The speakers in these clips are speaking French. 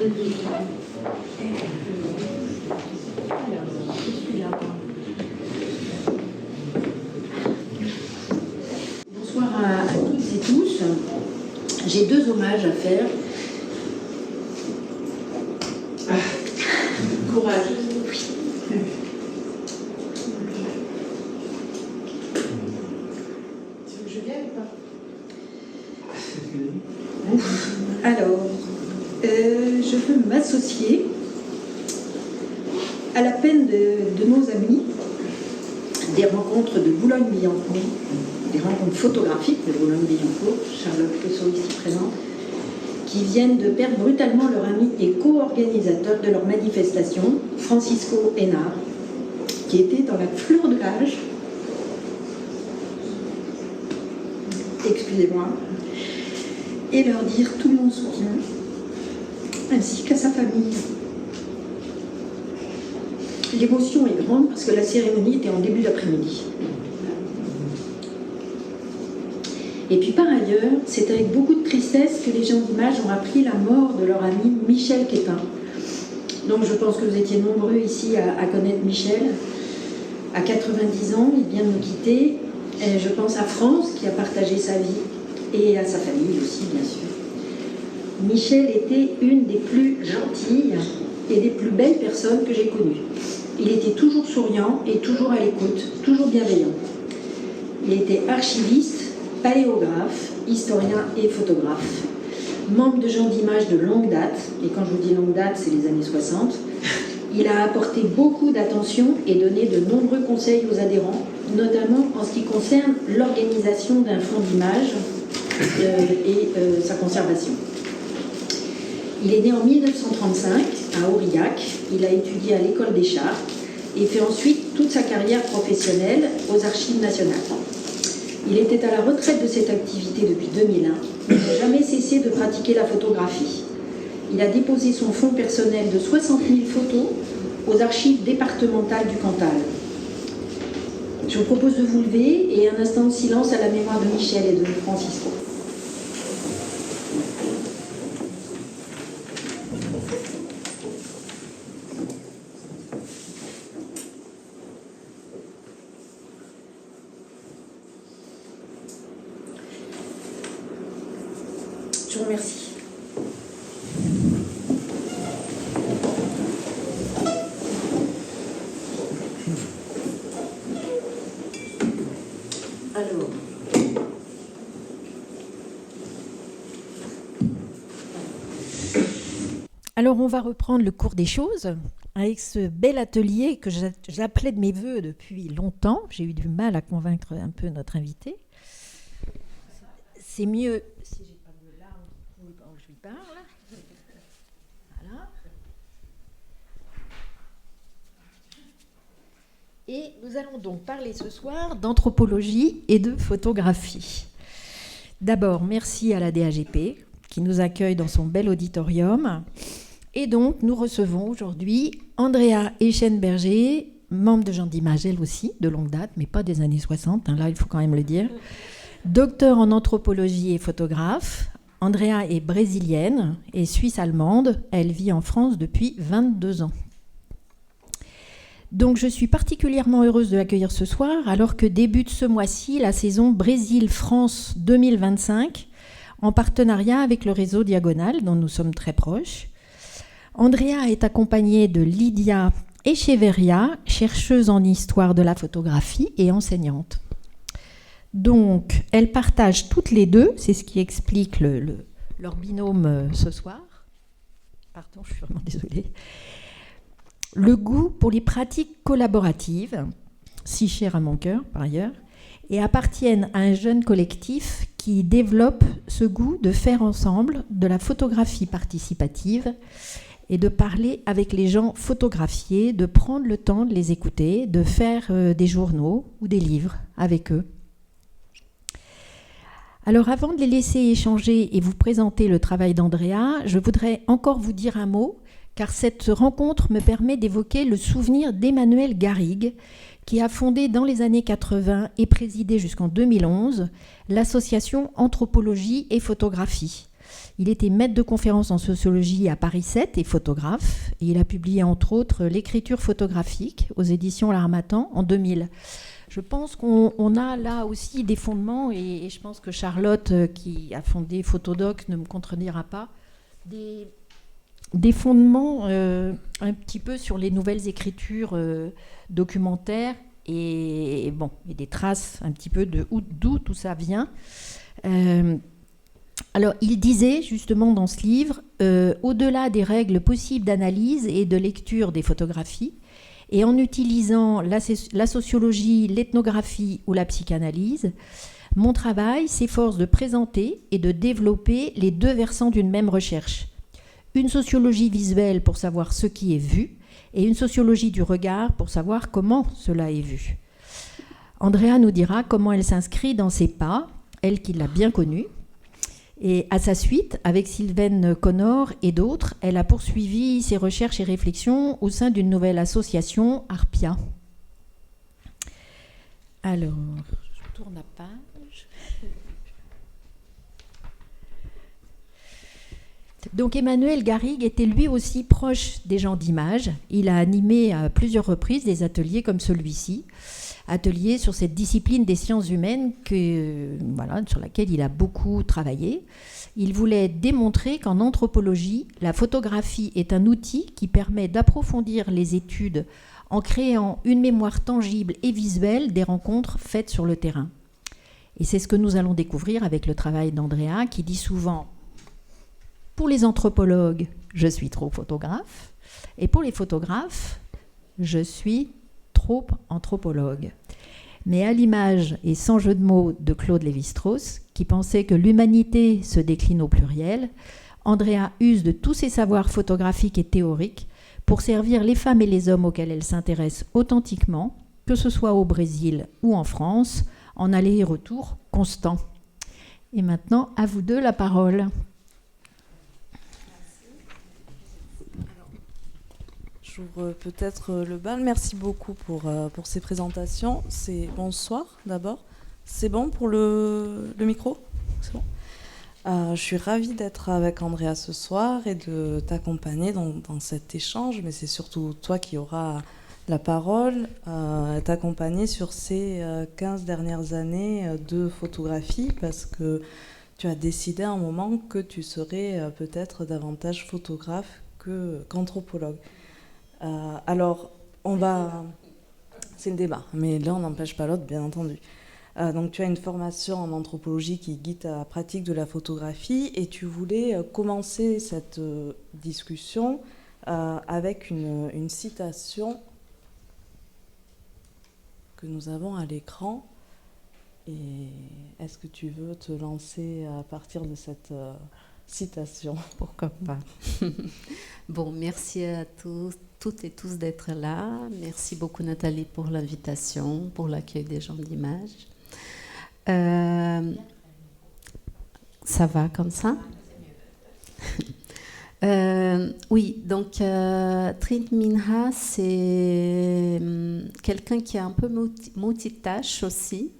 Bonsoir à toutes et tous. J'ai 2 hommages à faire. Courage. Oui. Tu veux que je vienne ou pas? Alors, je veux m'associer à la peine de nos amis des rencontres de Boulogne-Billancourt, des rencontres photographiques de Boulogne-Billancourt, Charlotte Cresson ici présente, qui viennent de perdre brutalement leur ami et co-organisateur de leur manifestation, Francisco Hénard, qui était dans la fleur de l'âge, excusez-moi, et leur dire tout mon soutien, ainsi qu'à sa famille. L'émotion est grande parce que la cérémonie était en début d'après-midi. Et puis par ailleurs, c'est avec beaucoup de tristesse que les gens d'Images ont appris la mort de leur ami Michel Quépin. Donc je pense que vous étiez nombreux ici à connaître Michel. À 90 ans, il vient de nous quitter. Et je pense à France qui a partagé sa vie et à sa famille aussi, bien sûr. Michel était une des plus gentilles et des plus belles personnes que j'ai connues. Il était toujours souriant et toujours à l'écoute, toujours bienveillant. Il était archiviste, paléographe, historien et photographe, membre de gens d'Images de longue date, et quand je vous dis longue date, c'est les années 60. Il a apporté beaucoup d'attention et donné de nombreux conseils aux adhérents, notamment en ce qui concerne l'organisation d'un fonds d'Images et sa conservation. Il est né en 1935 à Aurillac, il a étudié à l'école des Chartes et fait ensuite toute sa carrière professionnelle aux Archives nationales. Il était à la retraite de cette activité depuis 2001, mais n'a jamais cessé de pratiquer la photographie. Il a déposé son fonds personnel de 60 000 photos aux archives départementales du Cantal. Je vous propose de vous lever et un instant de silence à la mémoire de Michel et de Francisco. Je vous remercie. Alors, on va reprendre le cours des choses avec ce bel atelier que j'appelais de mes voeux depuis longtemps. J'ai eu du mal à convaincre un peu notre invité. C'est mieux si j'ai pas de larmes quand je lui parle. Voilà. Et nous allons donc parler ce soir d'anthropologie et de photographie. D'abord, merci à la DAGP qui nous accueille dans son bel auditorium. Et donc, nous recevons aujourd'hui Andrea Eschenberger, membre de Gens d'Images, elle aussi, de longue date, mais pas des années 60, là, il faut quand même le dire. Docteur en anthropologie et photographe. Andrea est brésilienne et suisse-allemande. Elle vit en France depuis 22 ans. Donc, je suis particulièrement heureuse de l'accueillir ce soir, alors que débute ce mois-ci la saison Brésil-France 2025, en partenariat avec le réseau Diagonale, dont nous sommes très proches. Andrea est accompagnée de Lydia Echeverria, chercheuse en histoire de la photographie et enseignante. Donc, elles partagent toutes les deux, c'est ce qui explique leur binôme ce soir. Pardon, je suis vraiment désolée. Le goût pour les pratiques collaboratives, si cher à mon cœur par ailleurs, et appartiennent à un jeune collectif qui développe ce goût de faire ensemble de la photographie participative et de parler avec les gens photographiés, de prendre le temps de les écouter, de faire des journaux ou des livres avec eux. Alors avant de les laisser échanger et vous présenter le travail d'Andrea, je voudrais encore vous dire un mot, car cette rencontre me permet d'évoquer le souvenir d'Emmanuel Garrigue, qui a fondé dans les années 80 et présidé jusqu'en 2011 l'association Anthropologie et Photographie. Il était maître de conférences en sociologie à Paris 7 et photographe. Et il a publié entre autres L'écriture photographique aux éditions L'Harmattan en 2000. Je pense qu'on a là aussi des fondements, et je pense que Charlotte, qui a fondé Photodoc, ne me contredira pas, des fondements un petit peu sur les nouvelles écritures documentaires et des traces un petit peu d'où tout ça vient. Alors, il disait justement dans ce livre, au-delà des règles possibles d'analyse et de lecture des photographies, et en utilisant la sociologie, l'ethnographie ou la psychanalyse, mon travail s'efforce de présenter et de développer les deux versants d'une même recherche. Une sociologie visuelle pour savoir ce qui est vu, et une sociologie du regard pour savoir comment cela est vu. Andrea nous dira comment elle s'inscrit dans ses pas, elle qui l'a bien connue. Et à sa suite, avec Sylvaine Connor et d'autres, elle a poursuivi ses recherches et réflexions au sein d'une nouvelle association, Arpia. Alors, je tourne la page. Donc Emmanuel Garrigue était lui aussi proche des gens d'image. Il a animé à plusieurs reprises des ateliers comme celui-ci, ateliers sur cette discipline des sciences humaines sur laquelle il a beaucoup travaillé. Il voulait démontrer qu'en anthropologie, la photographie est un outil qui permet d'approfondir les études en créant une mémoire tangible et visuelle des rencontres faites sur le terrain. Et c'est ce que nous allons découvrir avec le travail d'Andrea, qui dit souvent: pour les anthropologues, je suis trop photographe, et pour les photographes, je suis trop anthropologue. Mais à l'image, et sans jeu de mots, de Claude Lévi-Strauss, qui pensait que l'humanité se décline au pluriel, Andrea use de tous ses savoirs photographiques et théoriques pour servir les femmes et les hommes auxquels elle s'intéresse authentiquement, que ce soit au Brésil ou en France, en aller et retour constant. Et maintenant, à vous deux la parole. J'ouvre peut-être le bal. Merci beaucoup pour ces présentations. Bonsoir d'abord. C'est bon pour le micro? C'est bon. Je suis ravie d'être avec Andrea ce soir et de t'accompagner dans cet échange, mais c'est surtout toi qui auras la parole, t'accompagner sur ces 15 dernières années de photographie, parce que tu as décidé à un moment que tu serais peut-être davantage photographe qu'anthropologue. Alors, c'est le débat, mais l'un n'empêche pas l'autre, bien entendu. Donc, tu as une formation en anthropologie qui guide ta pratique de la photographie, et tu voulais commencer cette discussion avec une citation que nous avons à l'écran. Et est-ce que tu veux te lancer à partir de cette citation? Pourquoi pas. Bon, merci à toutes et tous d'être là. Merci beaucoup Nathalie pour l'invitation, pour l'accueil des gens d'image. Ça va comme ça? Oui, donc Trinh Minh-ha, c'est quelqu'un qui est un peu multitâche aussi.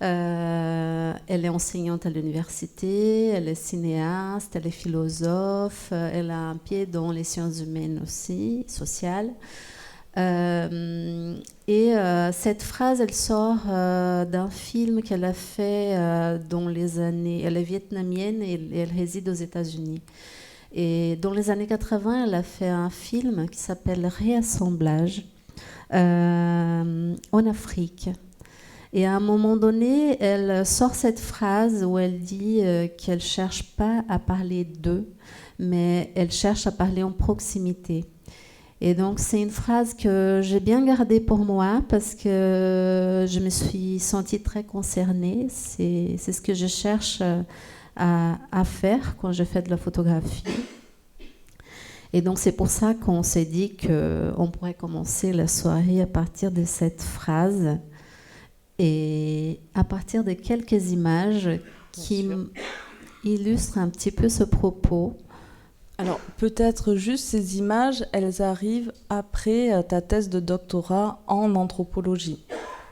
Elle est enseignante à l'université, elle est cinéaste, elle est philosophe, elle a un pied dans les sciences humaines aussi, sociales. Cette phrase, elle sort d'un film qu'elle a fait dans les années... Elle est vietnamienne et elle réside aux États-Unis. Et dans les années 80, elle a fait un film qui s'appelle Réassemblage en Afrique. Et à un moment donné, elle sort cette phrase où elle dit qu'elle ne cherche pas à parler d'eux, mais elle cherche à parler en proximité. Et donc, c'est une phrase que j'ai bien gardée pour moi parce que je me suis sentie très concernée. C'est ce que je cherche à faire quand je fais de la photographie. Et donc, c'est pour ça qu'on s'est dit qu'on pourrait commencer la soirée à partir de cette phrase et à partir de quelques images qui illustrent un petit peu ce propos. Alors, peut-être juste ces images, elles arrivent après ta thèse de doctorat en anthropologie.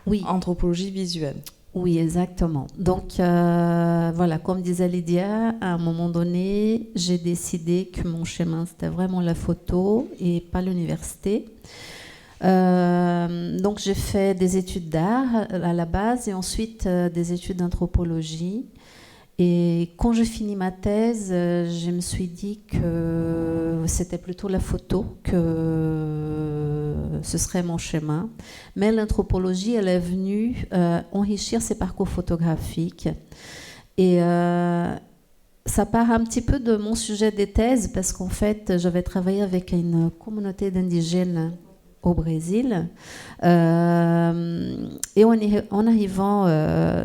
Oui. Anthropologie visuelle. Oui, exactement. Donc, voilà, comme disait Lydia, à un moment donné, j'ai décidé que mon chemin, c'était vraiment la photo et pas l'université. Donc, j'ai fait des études d'art à la base et ensuite des études d'anthropologie. Et quand j'ai fini ma thèse, je me suis dit que c'était plutôt la photo que ce serait mon chemin. Mais l'anthropologie, elle est venue enrichir ses parcours photographiques. Et ça part un petit peu de mon sujet des thèses, parce qu'en fait, j'avais travaillé avec une communauté d'indigènes au Brésil. Et en arrivant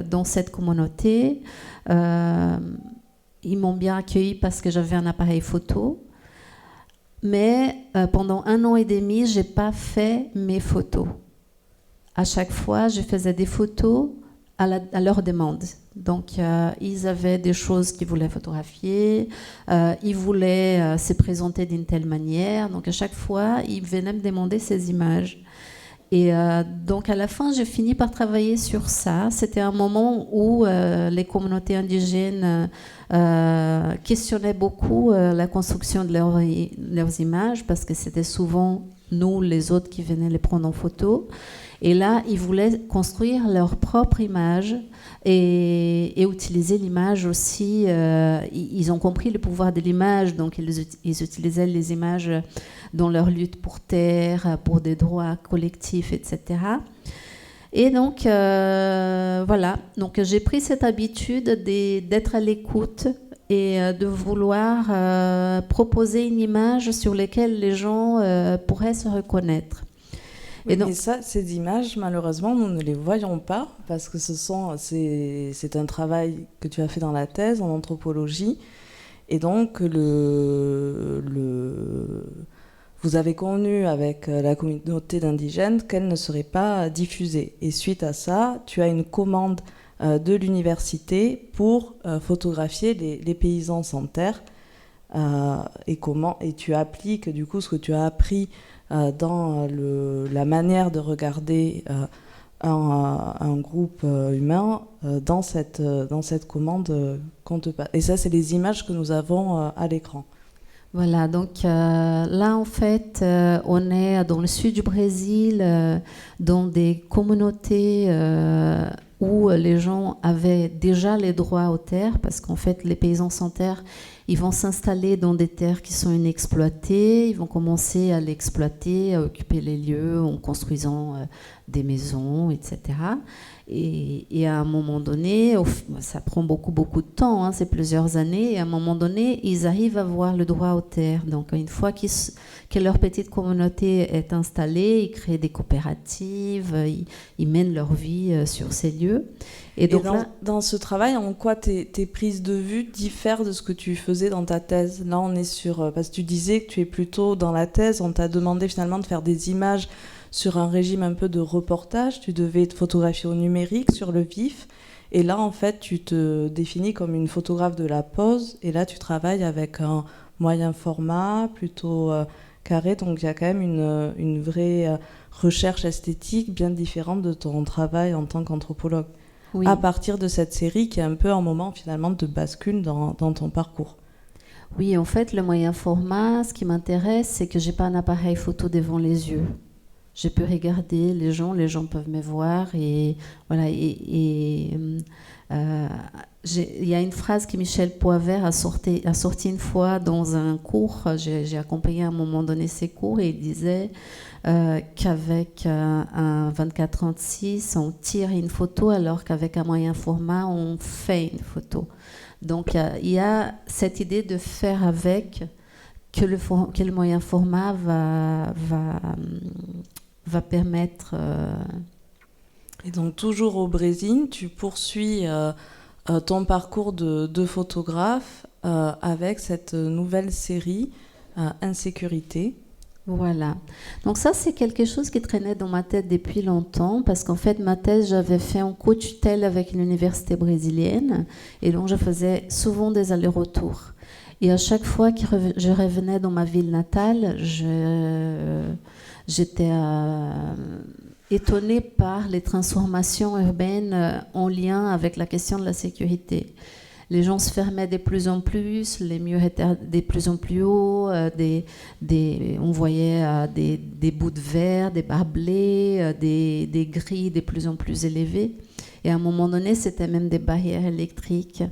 dans cette communauté, ils m'ont bien accueilli parce que j'avais un appareil photo. Mais pendant 1 an et demi, je n'ai pas fait mes photos. À chaque fois, je faisais des photos à leur demande. Donc, ils avaient des choses qu'ils voulaient photographier, ils voulaient se présenter d'une telle manière. Donc, à chaque fois, ils venaient me demander ces images. Et donc, à la fin, j'ai fini par travailler sur ça. C'était un moment où les communautés indigènes questionnaient beaucoup la construction de leurs images, parce que c'était souvent nous, les autres, qui venaient les prendre en photo. Et là, ils voulaient construire leur propre image et utiliser l'image aussi. Ils ont compris le pouvoir de l'image, donc ils utilisaient les images dans leur lutte pour terre, pour des droits collectifs, etc. Et donc, voilà. Donc, j'ai pris cette habitude d'être à l'écoute et de vouloir proposer une image sur laquelle les gens pourraient se reconnaître. Et donc, ça, ces images, malheureusement, nous ne les voyons pas, parce que c'est un travail que tu as fait dans la thèse en anthropologie. Et donc, vous avez convenu avec la communauté d'indigènes qu'elle ne serait pas diffusée. Et suite à ça, tu as une commande de l'université pour photographier les paysans sans terre. Et tu appliques du coup ce que tu as appris dans la manière de regarder un groupe humain dans cette commande qu'on te passe. Et ça, c'est les images que nous avons à l'écran. Voilà, donc là, en fait, on est dans le sud du Brésil, dans des communautés où les gens avaient déjà les droits aux terres, parce qu'en fait, les paysans sans terre, ils vont s'installer dans des terres qui sont inexploitées, ils vont commencer à l'exploiter, à occuper les lieux en construisant des maisons, etc. Et à un moment donné, ça prend beaucoup de temps, hein, c'est plusieurs années, et à un moment donné, ils arrivent à avoir le droit aux terres. Donc une fois que leur petite communauté est installée, ils créent des coopératives, ils mènent leur vie sur ces lieux. Et donc dans ce travail, en quoi tes prises de vue diffèrent de ce que tu faisais dans ta thèse? Là, on est sur... Parce que tu disais que tu es plutôt dans la thèse, on t'a demandé finalement de faire des images sur un régime un peu de reportage, tu devais te photographier au numérique, sur le vif, et là en fait tu te définis comme une photographe de la pose, et là tu travailles avec un moyen format, plutôt carré, donc il y a quand même une vraie recherche esthétique bien différente de ton travail en tant qu'anthropologue, oui. À partir de cette série qui est un peu un moment finalement de bascule dans ton parcours. Oui, en fait le moyen format, ce qui m'intéresse, c'est que j'ai pas un appareil photo devant les yeux. Je peux regarder les gens peuvent me voir et voilà. Il y a une phrase que Michel Poivert a sorti une fois dans un cours. J'ai accompagné à un moment donné ses cours et il disait qu'avec un 24-36 on tire une photo alors qu'avec un moyen format on fait une photo. Donc il y a cette idée de faire avec que le moyen format va permettre... Et donc toujours au Brésil, tu poursuis ton parcours de photographe avec cette nouvelle série Insécurité. Voilà. Donc ça, c'est quelque chose qui traînait dans ma tête depuis longtemps, parce qu'en fait, ma thèse, j'avais fait en co-tutelle avec l'université brésilienne, et donc je faisais souvent des allers-retours. Et à chaque fois que je revenais dans ma ville natale, j'étais étonnée par les transformations urbaines en lien avec la question de la sécurité. Les gens se fermaient de plus en plus, les murs étaient de plus en plus hauts, on voyait des bouts de verre, des barbelés, des grilles de plus en plus élevées. Et à un moment donné, c'était même des barrières électriques.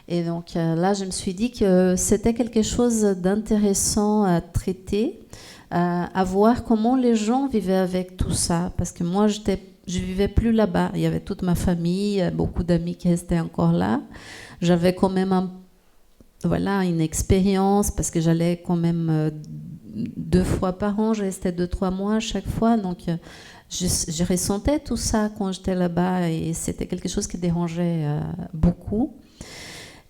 Et donc là, je me suis dit que c'était quelque chose d'intéressant à traiter, à voir comment les gens vivaient avec tout ça. Parce que moi, je vivais plus là-bas. Il y avait toute ma famille, beaucoup d'amis qui restaient encore là. J'avais quand même une expérience parce que j'allais quand même 2 fois par an, je restais 2-3 mois à chaque fois. Donc je ressentais tout ça quand j'étais là-bas et c'était quelque chose qui dérangeait beaucoup.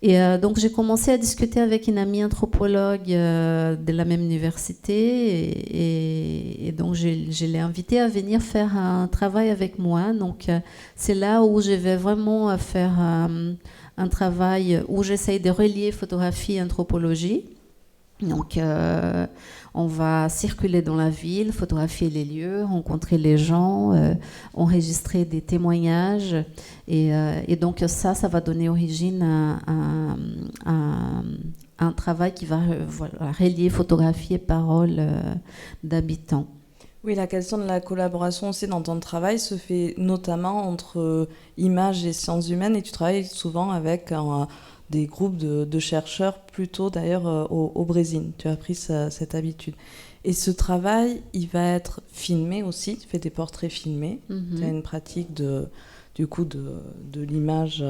Et donc j'ai commencé à discuter avec une amie anthropologue de la même université et donc je l'ai invitée à venir faire un travail avec moi. Donc c'est là où je vais vraiment faire un travail où j'essaye de relier photographie et anthropologie. Donc on va circuler dans la ville, photographier les lieux, rencontrer les gens, enregistrer des témoignages et donc ça va donner origine à un travail qui va relier photographie et paroles d'habitants. Oui, la question de la collaboration aussi dans ton travail se fait notamment entre images et sciences humaines et tu travailles souvent avec des groupes de chercheurs, plutôt d'ailleurs au Brésil. Tu as pris cette habitude. Et ce travail, il va être filmé aussi. Tu fais des portraits filmés. Mm-hmm. Tu as une pratique de l'image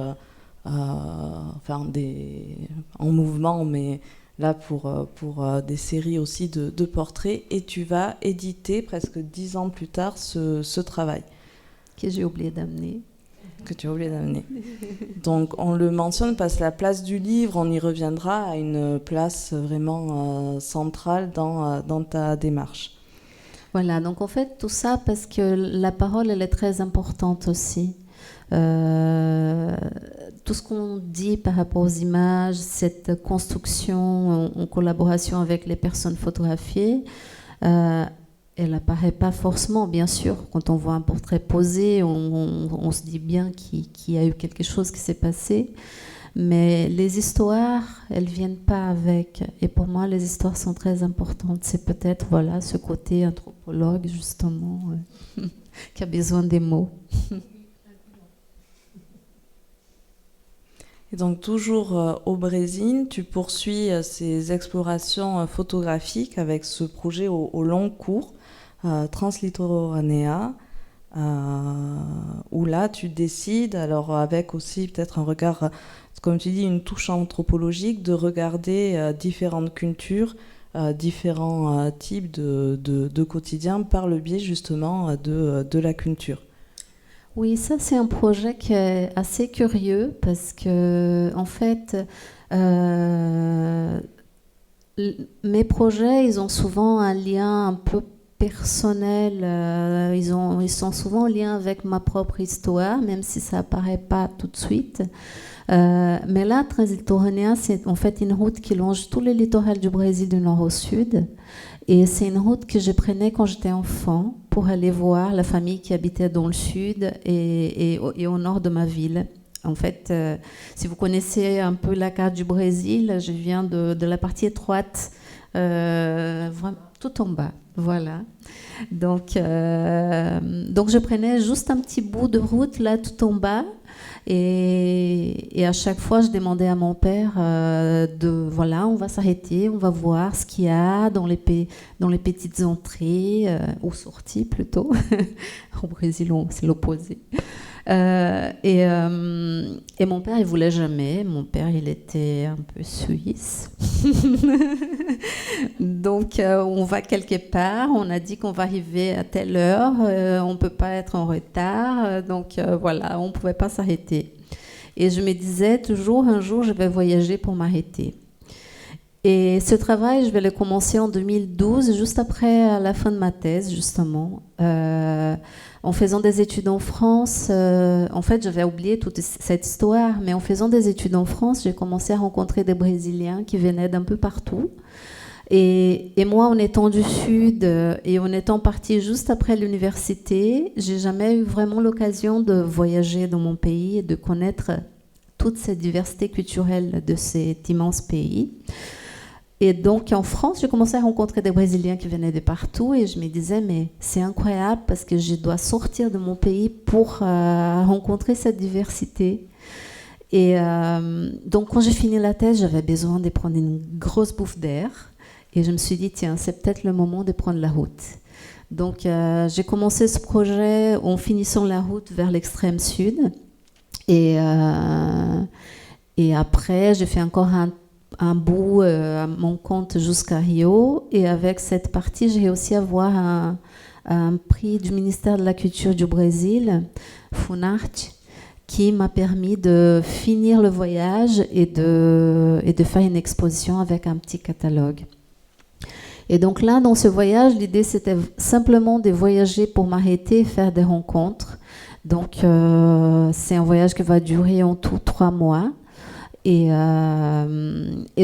en mouvement, mais là pour des séries aussi de portraits. Et tu vas éditer presque 10 ans plus tard ce travail. Que j'ai oublié d'amener. Que tu as oublié d'amener. Donc on le mentionne parce que la place du livre, on y reviendra, à une place vraiment centrale dans ta démarche. Voilà, donc en fait tout ça parce que la parole elle est très importante aussi. Tout ce qu'on dit par rapport aux images, cette construction en collaboration avec les personnes photographiées, elle n'apparaît pas forcément, bien sûr. Quand on voit un portrait posé, on se dit bien qu'il y a eu quelque chose qui s'est passé. Mais les histoires, elles ne viennent pas avec. Et pour moi, les histoires sont très importantes. C'est peut-être ce côté anthropologue, justement, qui a besoin des mots. Et donc, toujours au Brésil, tu poursuis ces explorations photographiques avec ce projet au long cours, Translitoranea, où là, tu décides, alors avec aussi peut-être un regard, comme tu dis, une touche anthropologique, de regarder différentes cultures, différents types de quotidien par le biais justement de la culture. Oui, ça c'est un projet qui est assez curieux parce que en fait, mes projets, ils ont souvent un lien un peu personnel. Ils sont souvent en lien avec ma propre histoire, même si ça apparaît pas tout de suite. Mais là, Translitoranea, c'est en fait une route qui longe tout le littoral du Brésil du nord au sud. Et c'est une route que je prenais quand j'étais enfant pour aller voir la famille qui habitait dans le sud et au nord de ma ville. En fait, si vous connaissez un peu la carte du Brésil, je viens de la partie étroite, tout en bas. Voilà. Donc je prenais juste un petit bout de route là tout en bas. Et à chaque fois, je demandais à mon père on va s'arrêter, on va voir ce qu'il y a dans les petites entrées, ou sorties plutôt. Au Brésil, c'est l'opposé. Et mon père, il voulait jamais. Mon père, il était un peu suisse. Donc, on va quelque part. On a dit qu'on va arriver à telle heure. On peut pas être en retard. Donc, on pouvait pas s'arrêter. Et je me disais toujours, un jour, je vais voyager pour m'arrêter. Et ce travail, je vais le commencer en 2012, juste après la fin de ma thèse, justement. En faisant des études en France, en fait, j'avais oublié toute cette histoire, mais en faisant des études en France, j'ai commencé à rencontrer des Brésiliens qui venaient d'un peu partout. Et moi, en étant du Sud et en étant partie juste après l'université, j'ai jamais eu vraiment l'occasion de voyager dans mon pays et de connaître toute cette diversité culturelle de cet immense pays. Et donc en France, j'ai commencé à rencontrer des Brésiliens qui venaient de partout et je me disais, mais c'est incroyable parce que je dois sortir de mon pays pour rencontrer cette diversité. Et donc quand j'ai fini la thèse, j'avais besoin de prendre une grosse bouffe d'air. Et je me suis dit, tiens, c'est peut-être le moment de prendre la route. Donc j'ai commencé ce projet en finissant la route vers l'extrême sud. Et après, j'ai fait encore un bout à mon compte jusqu'à Rio. Et avec cette partie, j'ai réussi à avoir un prix du ministère de la Culture du Brésil, Funarte, qui m'a permis de finir le voyage et de faire une exposition avec un petit catalogue. Et donc là, dans ce voyage, l'idée, c'était simplement de voyager pour m'arrêter et faire des rencontres. Donc, c'est un voyage qui va durer en tout 3 mois. Et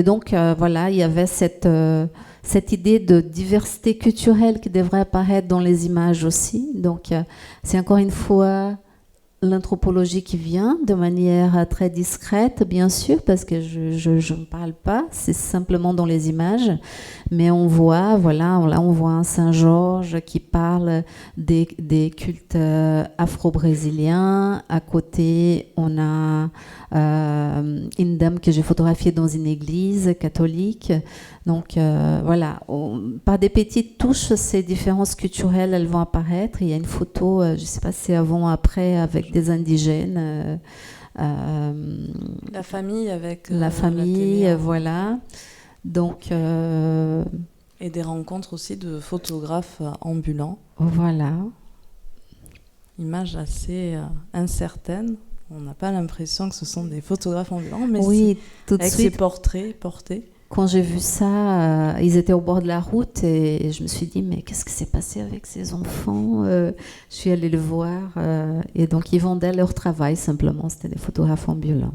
donc, voilà, il y avait cette idée de diversité culturelle qui devrait apparaître dans les images aussi. Donc, c'est encore une fois l'anthropologie qui vient de manière très discrète, bien sûr, parce que je ne parle pas, c'est simplement dans les images. Mais on voit, voilà, là on voit un Saint-Georges qui parle des cultes afro-brésiliens. À côté, on a une dame que j'ai photographiée dans une église catholique. Donc voilà, par des petites touches, ces différences culturelles, elles vont apparaître. Il y a une photo, je ne sais pas si c'est avant ou après, avec des indigènes. La famille avec la famille, la voilà. Donc, et des rencontres aussi de photographes ambulants. Voilà. Image assez incertaine. On n'a pas l'impression que ce sont des photographes ambulants, mais oui, tout de avec suite, ces portraits portés. Quand j'ai vu ça, ils étaient au bord de la route et je me suis dit, mais qu'est-ce qui s'est passé avec ces enfants? Je suis allée le voir et donc ils vendaient leur travail simplement, c'était des photographes ambulants.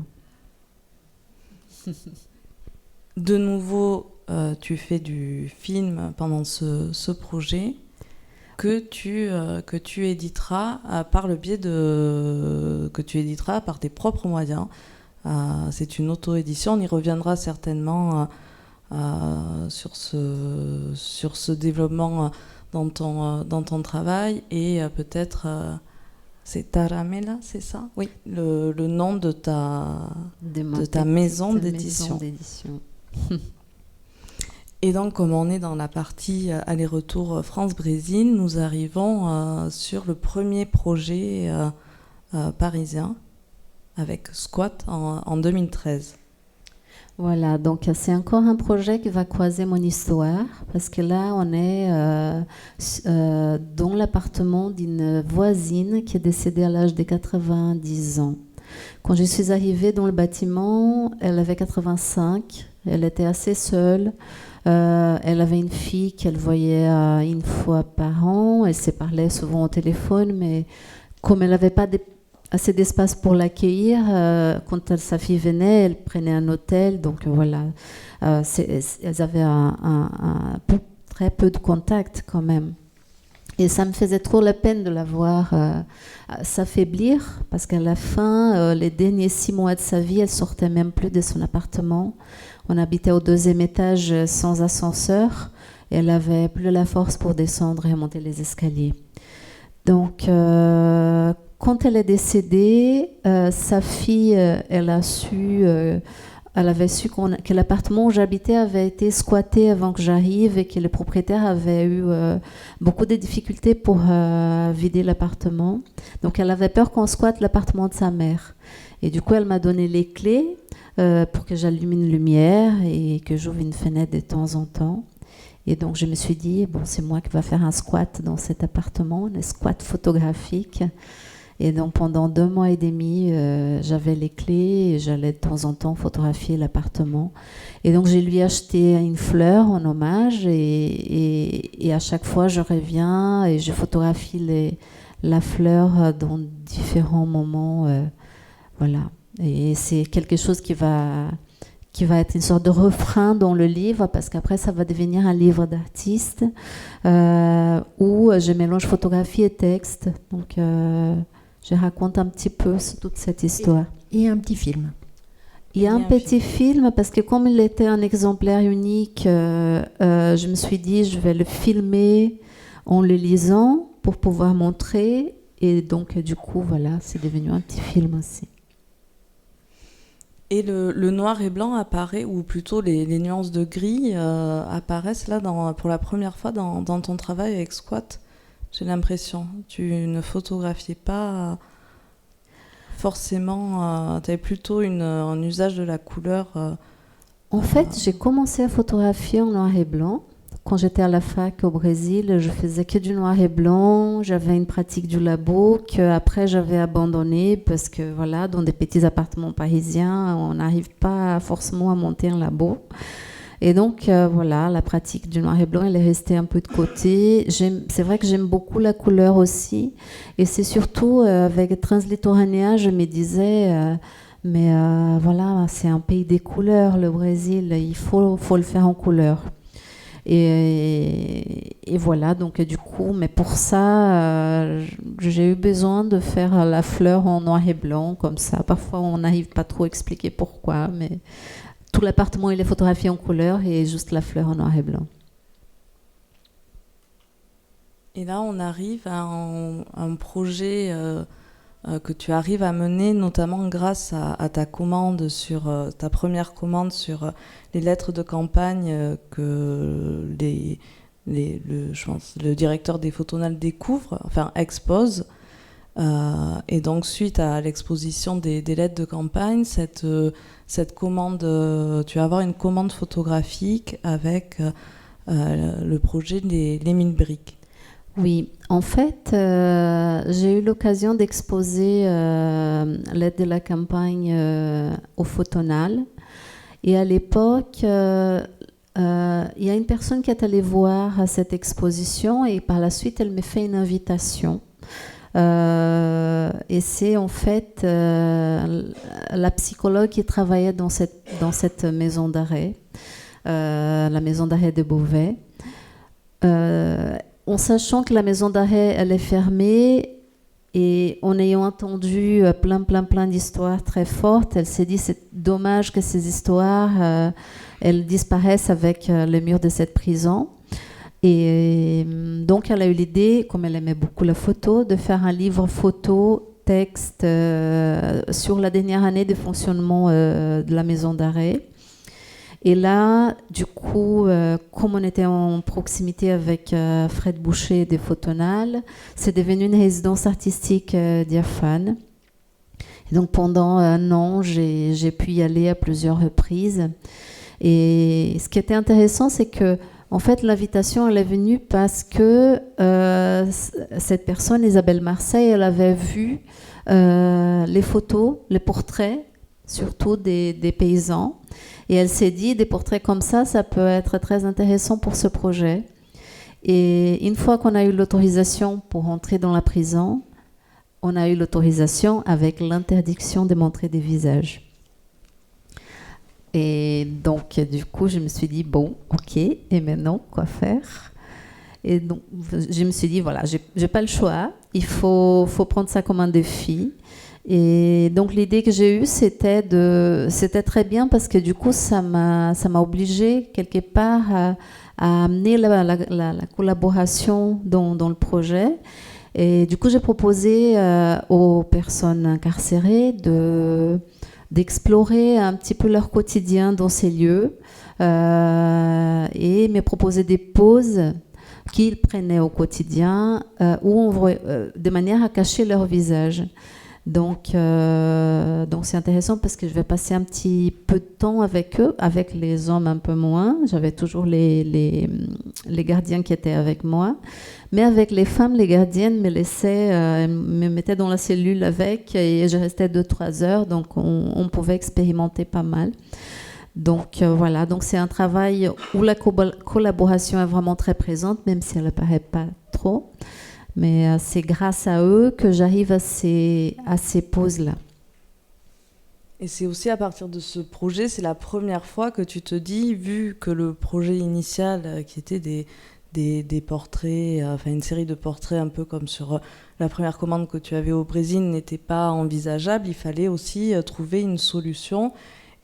De nouveau, tu fais du film pendant ce projet que tu éditeras par le biais que tu éditeras par tes propres moyens. C'est une auto-édition, on y reviendra certainement sur ce développement dans ton travail et peut-être c'est Taramela, c'est ça? Oui, le nom de ta maison d'édition. Et donc, comme on est dans la partie aller-retour France-Brésil, nous arrivons sur le premier projet parisien avec Squat en 2013. Voilà, donc c'est encore un projet qui va croiser mon histoire, parce que là, on est dans l'appartement d'une voisine qui est décédée à l'âge de 90 ans. Quand je suis arrivée dans le bâtiment, elle avait 85, elle était assez seule. Elle avait une fille qu'elle voyait une fois par an, elle se parlait souvent au téléphone, mais comme elle n'avait pas assez d'espace pour l'accueillir, quand sa fille venait, elle prenait un hôtel, donc voilà, elles avaient très peu de contact quand même. Et ça me faisait trop la peine de la voir s'affaiblir, parce qu'à la fin, les derniers 6 mois de sa vie, elle sortait même plus de son appartement. On habitait au 2e étage sans ascenseur, et elle avait plus la force pour descendre et monter les escaliers. Donc, quand elle est décédée, sa fille, elle avait su que l'appartement où j'habitais avait été squatté avant que j'arrive et que le propriétaire avait eu beaucoup de difficultés pour vider l'appartement. Donc elle avait peur qu'on squatte l'appartement de sa mère. Et du coup, elle m'a donné les clés pour que j'allume une lumière et que j'ouvre une fenêtre de temps en temps. Et donc je me suis dit, bon, c'est moi qui va faire un squat dans cet appartement, un squat photographique. Et donc pendant 2 mois et demi, j'avais les clés et j'allais de temps en temps photographier l'appartement. Et donc je lui ai acheté une fleur en hommage et à chaque fois je reviens et je photographie la fleur dans différents moments. Voilà. Et c'est quelque chose qui va qui va être une sorte de refrain dans le livre, parce qu'après ça va devenir un livre d'artiste où je mélange photographie et texte. Donc je raconte un petit peu toute cette histoire. Et un petit film. Il y a un petit film, parce que comme il était un exemplaire unique, je me suis dit je vais le filmer en le lisant pour pouvoir montrer. Et donc du coup, voilà, c'est devenu un petit film aussi. Et le noir et blanc apparaît, ou plutôt les nuances de gris apparaissent là pour la première fois dans ton travail avec Squat. J'ai l'impression. Tu ne photographiais pas forcément, tu avais plutôt un usage de la couleur. En fait, j'ai commencé à photographier en noir et blanc. Quand j'étais à la fac au Brésil, je faisais que du noir et blanc. J'avais une pratique du labo qu'après j'avais abandonnée parce que voilà, dans des petits appartements parisiens, on n'arrive pas forcément à monter un labo. Et donc voilà, la pratique du noir et blanc, elle est restée un peu de côté. C'est vrai que j'aime beaucoup la couleur aussi. Et c'est surtout avec Translitoranea, je me disais, mais voilà, c'est un pays des couleurs, le Brésil. Il faut le faire en couleur. Et voilà, donc du coup, mais pour ça, j'ai eu besoin de faire la fleur en noir et blanc, comme ça. Parfois, on n'arrive pas trop à expliquer pourquoi, mais tout l'appartement, il est photographié en couleur et juste la fleur en noir et blanc. Et là, on arrive à un projet que tu arrives à mener, notamment grâce à ta commande ta première commande sur les lettres de campagne que je pense, le directeur des Photonales découvre, enfin expose. Et donc, suite à l'exposition des lettres de campagne, cette commande, tu vas avoir une commande photographique avec le projet Les 1000 briques. Oui, en fait, j'ai eu l'occasion d'exposer l'aide de la campagne au Photonal. Et à l'époque, il y a une personne qui est allée voir cette exposition et par la suite, elle me fait une invitation. Et c'est en fait la psychologue qui travaillait dans cette maison d'arrêt, la maison d'arrêt de Beauvais. En sachant que la maison d'arrêt, elle est fermée et en ayant entendu plein d'histoires très fortes, elle s'est dit c'est dommage que ces histoires elles disparaissent avec le mur de cette prison. Et donc elle a eu l'idée, comme elle aimait beaucoup la photo, de faire un livre photo, texte sur la dernière année de fonctionnement de la maison d'arrêt. Et là, du coup, comme on était en proximité avec Fred Boucher des Photonales, c'est devenu une résidence artistique diaphane. Et donc pendant un an, j'ai pu y aller à plusieurs reprises. Et ce qui était intéressant, c'est que en fait, l'invitation, elle est venue parce que cette personne, Isabelle Marseille, elle avait vu les photos, les portraits, surtout des paysans. Et elle s'est dit, des portraits comme ça peut être très intéressant pour ce projet. Et une fois qu'on a eu l'autorisation pour entrer dans la prison, on a eu l'autorisation avec l'interdiction de montrer des visages. Et donc, du coup, je me suis dit, bon, ok, et maintenant, quoi faire ? Et donc, je me suis dit, voilà, j'ai pas le choix, il faut prendre ça comme un défi. Et donc l'idée que j'ai eue, c'était très bien parce que du coup, ça m'a obligée quelque part à amener la collaboration dans le projet. Et du coup, j'ai proposé aux personnes incarcérées d'explorer un petit peu leur quotidien dans ces lieux et me proposer des pauses qu'ils prenaient au quotidien de manière à cacher leur visage. Donc c'est intéressant parce que je vais passer un petit peu de temps avec eux, avec les hommes un peu moins. J'avais toujours les gardiens qui étaient avec moi. Mais avec les femmes, les gardiennes me mettaient dans la cellule avec et je restais 2-3 heures. Donc on pouvait expérimenter pas mal. Donc voilà, donc c'est un travail où la collaboration est vraiment très présente, même si elle ne paraît pas trop. Mais c'est grâce à eux que j'arrive à ces pauses-là. Et c'est aussi à partir de ce projet, c'est la première fois que tu te dis, vu que le projet initial, qui était des portraits, enfin une série de portraits un peu comme sur la première commande que tu avais au Brésil, n'était pas envisageable, il fallait aussi trouver une solution.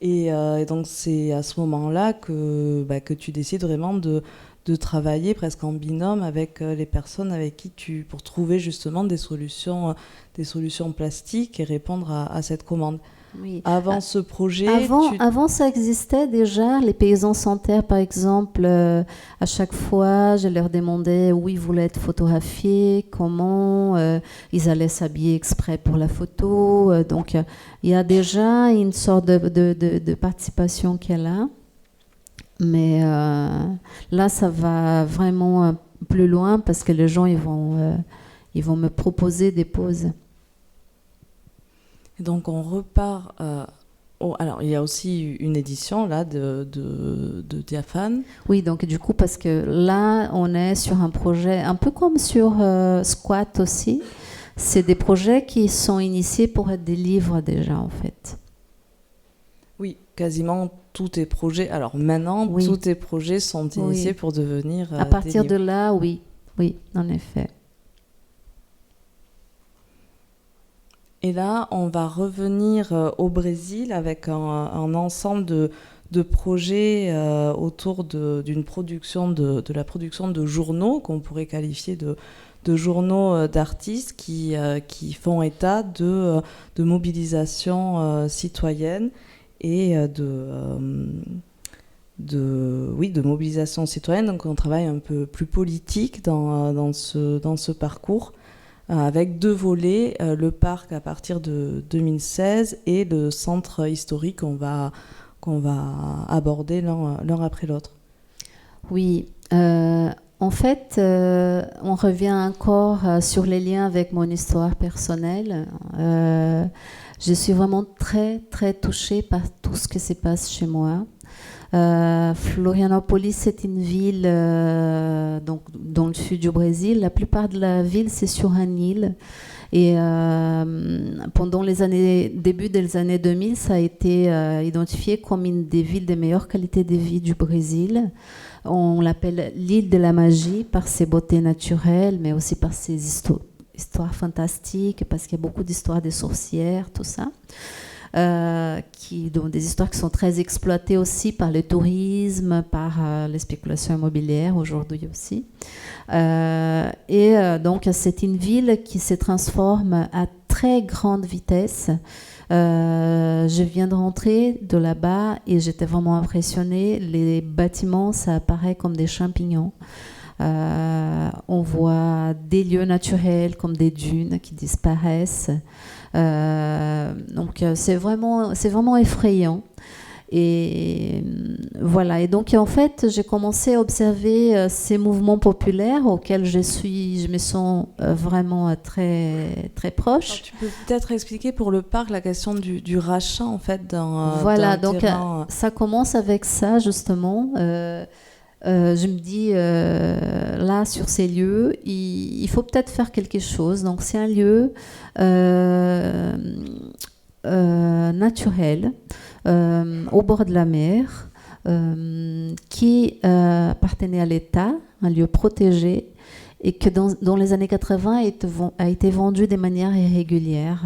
Et donc c'est à ce moment-là que tu décides vraiment de travailler presque en binôme avec les personnes avec qui pour trouver justement des solutions plastiques et répondre à cette commande. Oui. Avant ce projet... Avant, ça existait déjà. Les paysans sans terre, par exemple, à chaque fois, je leur demandais où ils voulaient être photographiés, comment ils allaient s'habiller exprès pour la photo. Donc, il y a déjà une sorte de participation qui est là. Mais là, ça va vraiment plus loin parce que les gens, ils vont me proposer des poses. Donc on repart. Alors il y a aussi une édition là de Diaphane. Oui, donc du coup parce que là on est sur un projet un peu comme sur Squat aussi. C'est des projets qui sont initiés pour être des livres déjà en fait. Oui, quasiment tous tes projets. Alors maintenant tous tes projets sont initiés pour devenir. À partir des livres. de là, oui, en effet. Et là, on va revenir au Brésil avec un ensemble de projets autour d'une production de la production de journaux qu'on pourrait qualifier de journaux d'artistes qui font état de mobilisation citoyenne et de mobilisation citoyenne. Donc on travaille un peu plus politique dans ce parcours. Avec 2 volets, le parc à partir de 2016 et le centre historique qu'on va aborder l'un après l'autre. Oui, en fait, on revient encore sur les liens avec mon histoire personnelle. Je suis vraiment très, très touchée par tout ce qui se passe chez moi. Florianópolis, c'est une ville donc, dans le sud du Brésil. La plupart de la ville, c'est sur un île. Et pendant début des années 2000, ça a été identifié comme une des villes de meilleure qualité de vie du Brésil. On l'appelle l'île de la magie par ses beautés naturelles, mais aussi par ses histoires fantastiques, parce qu'il y a beaucoup d'histoires des sorcières, tout ça. Donc des histoires qui sont très exploitées aussi par le tourisme, par les spéculations immobilières aujourd'hui aussi. Donc c'est une ville qui se transforme à très grande vitesse. Je viens de rentrer de là-bas et j'étais vraiment impressionnée. Les bâtiments, ça apparaît comme des champignons. On voit des lieux naturels comme des dunes qui disparaissent. Donc c'est vraiment effrayant. Et voilà. Et donc en fait, j'ai commencé à observer ces mouvements populaires auxquels je me sens vraiment très très proche. Alors, tu peux peut-être expliquer pour le parc la question du rachat en fait voilà. d'un Donc terrain. Ça commence avec ça justement. Je me dis, là, sur ces lieux, il faut peut-être faire quelque chose. Donc, c'est un lieu naturel, au bord de la mer, qui appartenait à l'État, un lieu protégé, et que dans les années 80 a été vendu de manière irrégulière.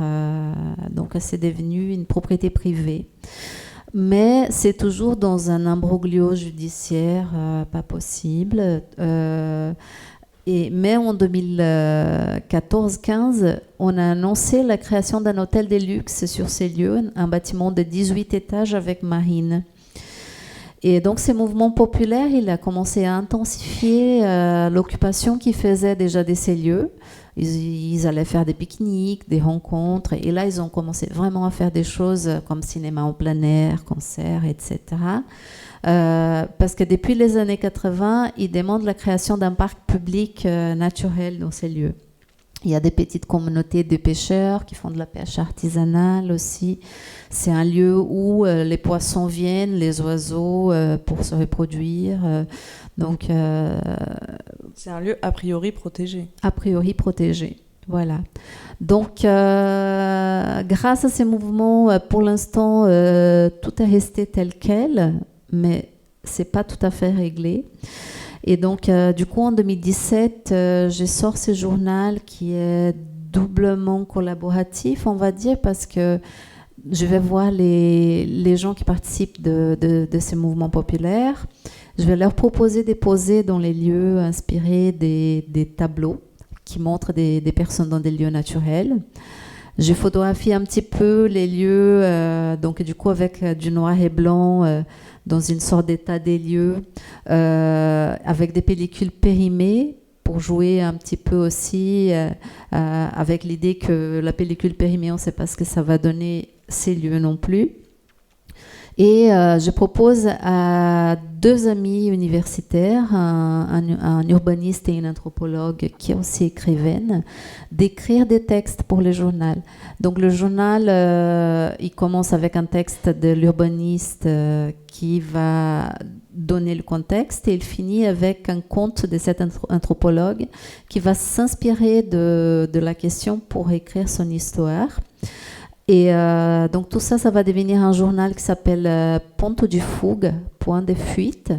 Donc, c'est devenu une propriété privée. Mais c'est toujours dans un imbroglio judiciaire pas possible. Mais en 2014-15, on a annoncé la création d'un hôtel de luxe sur ces lieux, un bâtiment de 18 étages avec marine. Et donc, ces mouvements populaires, il a commencé à intensifier l'occupation qu'ils faisaient déjà de ces lieux. Ils allaient faire des pique-niques, des rencontres. Et là, ils ont commencé vraiment à faire des choses comme cinéma en plein air, concerts, etc. Parce que depuis les années 80, ils demandent la création d'un parc public naturel dans ces lieux. Il y a des petites communautés de pêcheurs qui font de la pêche artisanale aussi. C'est un lieu où les poissons viennent, les oiseaux pour se reproduire. Donc, c'est un lieu a priori protégé. A priori protégé. Voilà. Donc, grâce à ces mouvements, pour l'instant, tout est resté tel quel, mais c'est pas tout à fait réglé. Et donc, du coup, en 2017, je sors ce journal qui est doublement collaboratif, on va dire, parce que je vais voir les gens qui participent de ces mouvements populaires. Je vais leur proposer de poser dans les lieux inspirés des tableaux qui montrent des personnes dans des lieux naturels. Je photographie un petit peu les lieux, donc du coup avec du noir et blanc, dans une sorte d'état des lieux, avec des pellicules périmées pour jouer un petit peu aussi avec l'idée que la pellicule périmée, on ne sait pas ce que ça va donner ces lieux non plus. Et je propose à deux amis universitaires, un urbaniste et une anthropologue qui est aussi écrivaine, d'écrire des textes pour le journal. Donc le journal, il commence avec un texte de l'urbaniste qui va donner le contexte et il finit avec un conte de cet anthropologue qui va s'inspirer de la question pour écrire son histoire. Et donc tout ça, ça va devenir un journal qui s'appelle Ponto de Fuga, point de fuite,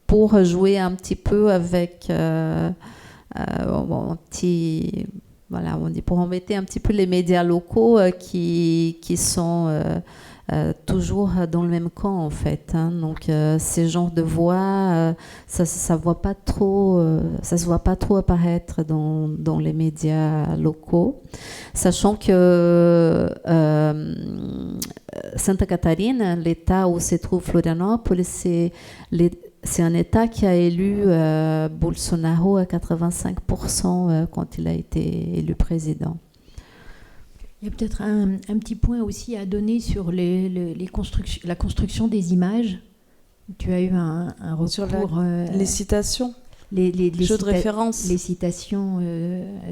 pour jouer un petit peu avec un petit, voilà, on dit pour embêter un petit peu les médias locaux qui sont toujours dans le même camp en fait. Hein. Donc ces genres de voix, ça voit pas trop, ça se voit pas trop apparaître dans les médias locaux, sachant que Santa Catarina, l'État où se trouve Florianópolis, c'est un État qui a élu Bolsonaro à 85% quand il a été élu président. Il y a peut-être un petit point aussi à donner sur la construction des images. Tu as eu un recours... Sur les citations, les jeux de référence. Les citations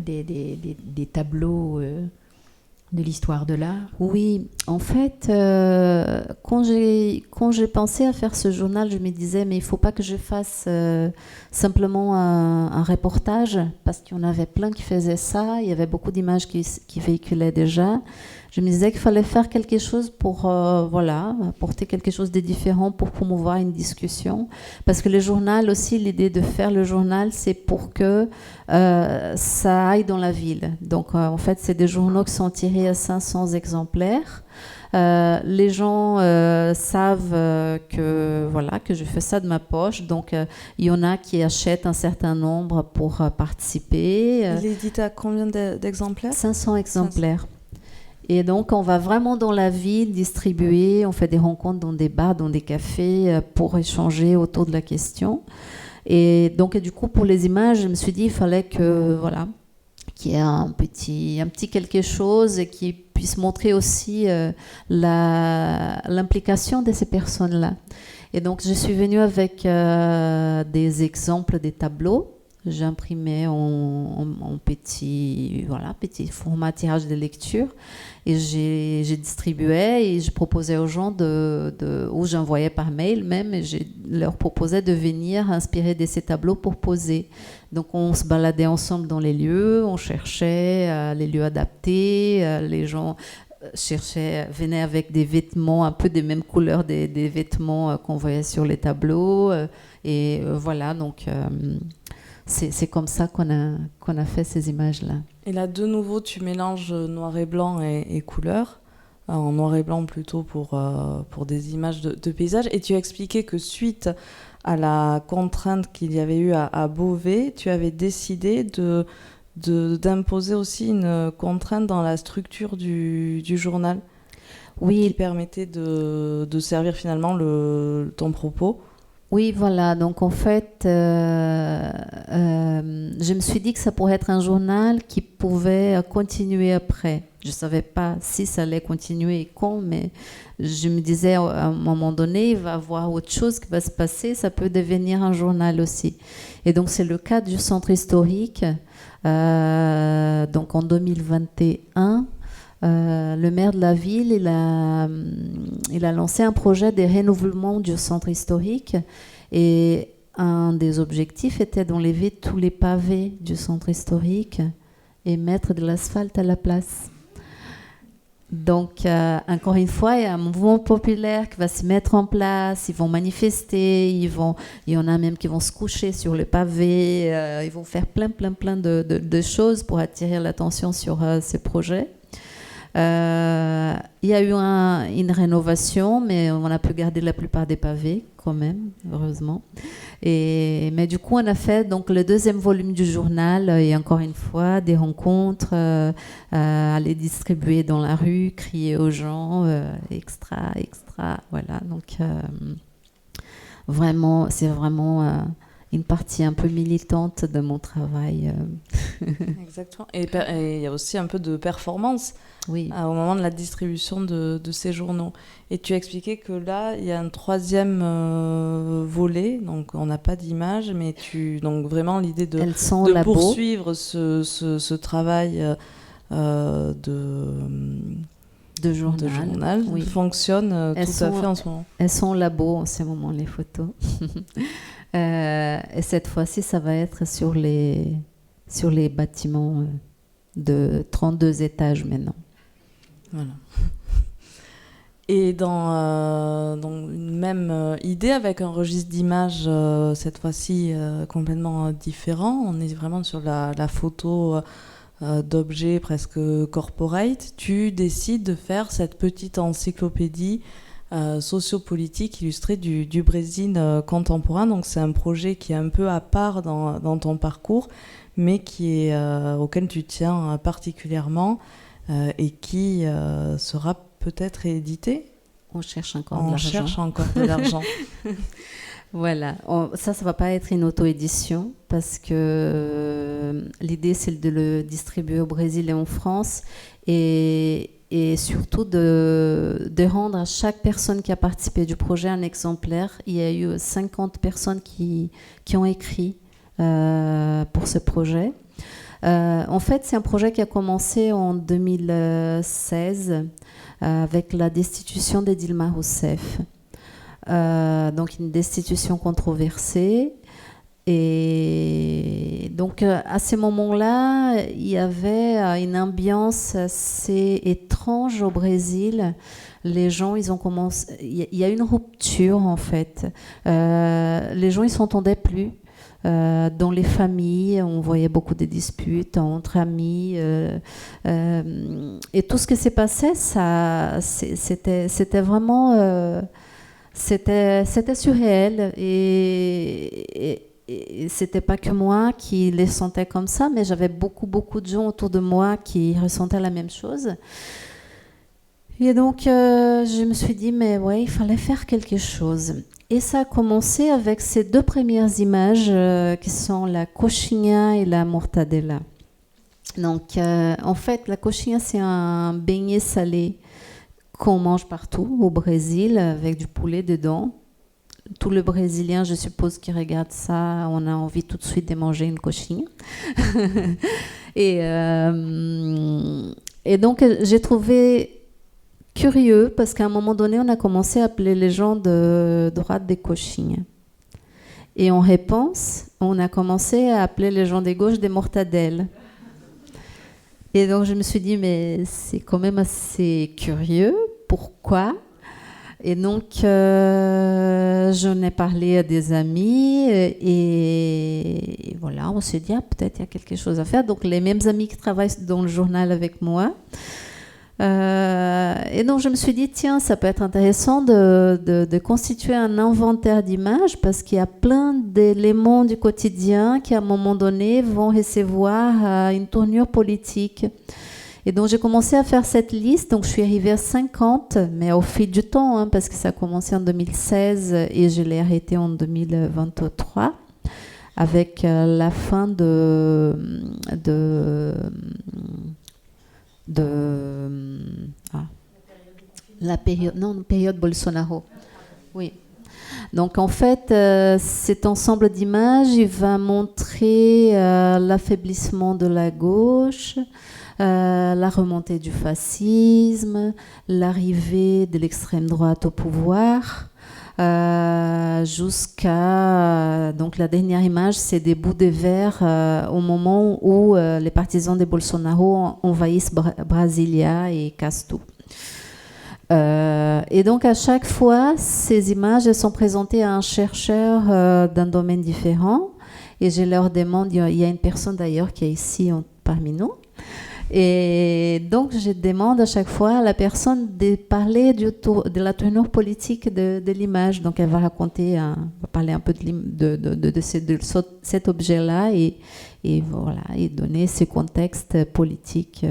des tableaux de l'histoire de l'art. Oui, en fait, quand j'ai pensé à faire ce journal, je me disais, mais il ne faut pas que je fasse simplement un reportage, parce qu'il y en avait plein qui faisaient ça, il y avait beaucoup d'images qui véhiculaient déjà. Je me disais qu'il fallait faire quelque chose pour apporter quelque chose de différent pour promouvoir une discussion. Parce que le journal aussi, l'idée de faire le journal, c'est pour que ça aille dans la ville. Donc en fait, c'est des journaux qui sont tirés à 500 exemplaires. Les gens savent que je fais ça de ma poche. Donc il y en a qui achètent un certain nombre pour participer. Il est édité à combien d'exemplaires ? 500 exemplaires. Et donc, on va vraiment dans la ville distribuer, on fait des rencontres dans des bars, dans des cafés pour échanger autour de la question. Et donc, du coup, pour les images, je me suis dit, il fallait qu'il y ait un petit quelque chose qui puisse montrer aussi l'implication de ces personnes-là. Et donc, je suis venue avec des exemples des tableaux. J'imprimais en petit format tirage de lecture et je distribuais et je proposais aux gens ou j'envoyais par mail même et je leur proposais de venir inspirer de ces tableaux pour poser. Donc on se baladait ensemble dans les lieux, on cherchait les lieux adaptés, les gens venaient avec des vêtements un peu des mêmes couleurs des vêtements qu'on voyait sur les tableaux et voilà donc c'est comme ça qu'on a fait ces images-là. Et là, de nouveau, tu mélanges noir et blanc et couleur, en noir et blanc plutôt pour des images de paysages. Et tu as expliqué que suite à la contrainte qu'il y avait eu à Beauvais, tu avais décidé d'imposer aussi une contrainte dans la structure du journal. Oui. Qui permettait de servir finalement ton propos. Oui, voilà. Donc, en fait, je me suis dit que ça pourrait être un journal qui pouvait continuer après. Je ne savais pas si ça allait continuer et quand, mais je me disais à un moment donné, il va y avoir autre chose qui va se passer, ça peut devenir un journal aussi. Et donc, c'est le cas du centre historique. Donc, en 2021, le maire de la ville, il a lancé un projet de renouvellement du centre historique et un des objectifs était d'enlever tous les pavés du centre historique et mettre de l'asphalte à la place. Donc, encore une fois, il y a un mouvement populaire qui va se mettre en place, ils vont manifester, il y en a même qui vont se coucher sur le pavé, ils vont faire plein de choses pour attirer l'attention sur ces projets. Il y a eu une rénovation, mais on a pu garder la plupart des pavés quand même, heureusement. Mais du coup, on a fait donc le deuxième volume du journal et encore une fois des rencontres, aller distribuer dans la rue, crier aux gens, extra, voilà. Donc vraiment, c'est vraiment une partie un peu militante de mon travail. Exactement. Et il y a aussi un peu de performance. Oui. Au moment de la distribution de ces journaux. Et tu expliquais que là, il y a un troisième volet, donc on n'a pas d'image, mais donc vraiment l'idée de poursuivre ce travail de journal oui. Fonctionne tout à fait en ce moment. Elles sont au labo en ce moment, les photos. Et cette fois-ci, ça va être sur les bâtiments de 32 étages maintenant. Voilà. Et dans une même idée, avec un registre d'image cette fois-ci complètement différent, on est vraiment sur la photo d'objets presque corporate, tu décides de faire cette petite encyclopédie sociopolitique illustrée du Brésil contemporain. Donc c'est un projet qui est un peu à part dans ton parcours, mais auquel tu tiens particulièrement. Et qui sera peut-être édité. On cherche encore de l'argent. Voilà. Ça va pas être une auto-édition parce que l'idée, c'est de le distribuer au Brésil et en France et surtout de rendre à chaque personne qui a participé du projet un exemplaire. Il y a eu 50 personnes qui ont écrit pour ce projet. En fait, c'est un projet qui a commencé en 2016 avec la destitution de Dilma Rousseff. Donc une destitution controversée. Et donc à ce moment-là, il y avait une ambiance assez étrange au Brésil. Les gens, ils ont commencé. Il y a une rupture en fait. Les gens, ils s'entendaient plus. Dans les familles, on voyait beaucoup de disputes entre amis. Et tout ce qui s'est passé, c'était vraiment... C'était surréel. Et c'était pas que moi qui les sentais comme ça, mais j'avais beaucoup de gens autour de moi qui ressentaient la même chose. Et donc, je me suis dit, mais ouais, il fallait faire quelque chose. Et ça a commencé avec ces deux premières images qui sont la coxinha et la mortadella. Donc, en fait, la coxinha, c'est un beignet salé qu'on mange partout au Brésil avec du poulet dedans. Tous les Brésiliens, je suppose, qui regardent ça, on a envie tout de suite de manger une coxinha. Et donc, j'ai trouvé curieux parce qu'à un moment donné, on a commencé à appeler les gens de droite des coxinhas. Et en réponse, on a commencé à appeler les gens de gauche des mortadelles. Et donc, je me suis dit, mais c'est quand même assez curieux. Pourquoi ? Et donc, j'en ai parlé à des amis et voilà, on s'est dit, peut-être il y a quelque chose à faire. Donc, les mêmes amis qui travaillent dans le journal avec moi. Et donc, je me suis dit, tiens, ça peut être intéressant de constituer un inventaire d'images parce qu'il y a plein d'éléments du quotidien qui, à un moment donné, vont recevoir une tournure politique. Et donc, j'ai commencé à faire cette liste. Donc, je suis arrivée à 50, mais au fil du temps, parce que ça a commencé en 2016 et je l'ai arrêté en 2023 avec la fin la période Bolsonaro. Oui. Donc en fait, cet ensemble d'images, il va montrer l'affaiblissement de la gauche, la remontée du fascisme, l'arrivée de l'extrême droite au pouvoir, jusqu'à donc la dernière image, c'est des bouts de verre au moment où les partisans de Bolsonaro envahissent Brasilia et cassent tout. Et donc à chaque fois, ces images sont présentées à un chercheur d'un domaine différent. Et je leur demande, il y a une personne d'ailleurs qui est ici parmi nous. Et donc je demande à chaque fois à la personne de parler de la tournure politique de l'image. Donc elle va raconter, va parler un peu de cet objet-là et voilà, et donner ce contexte politique.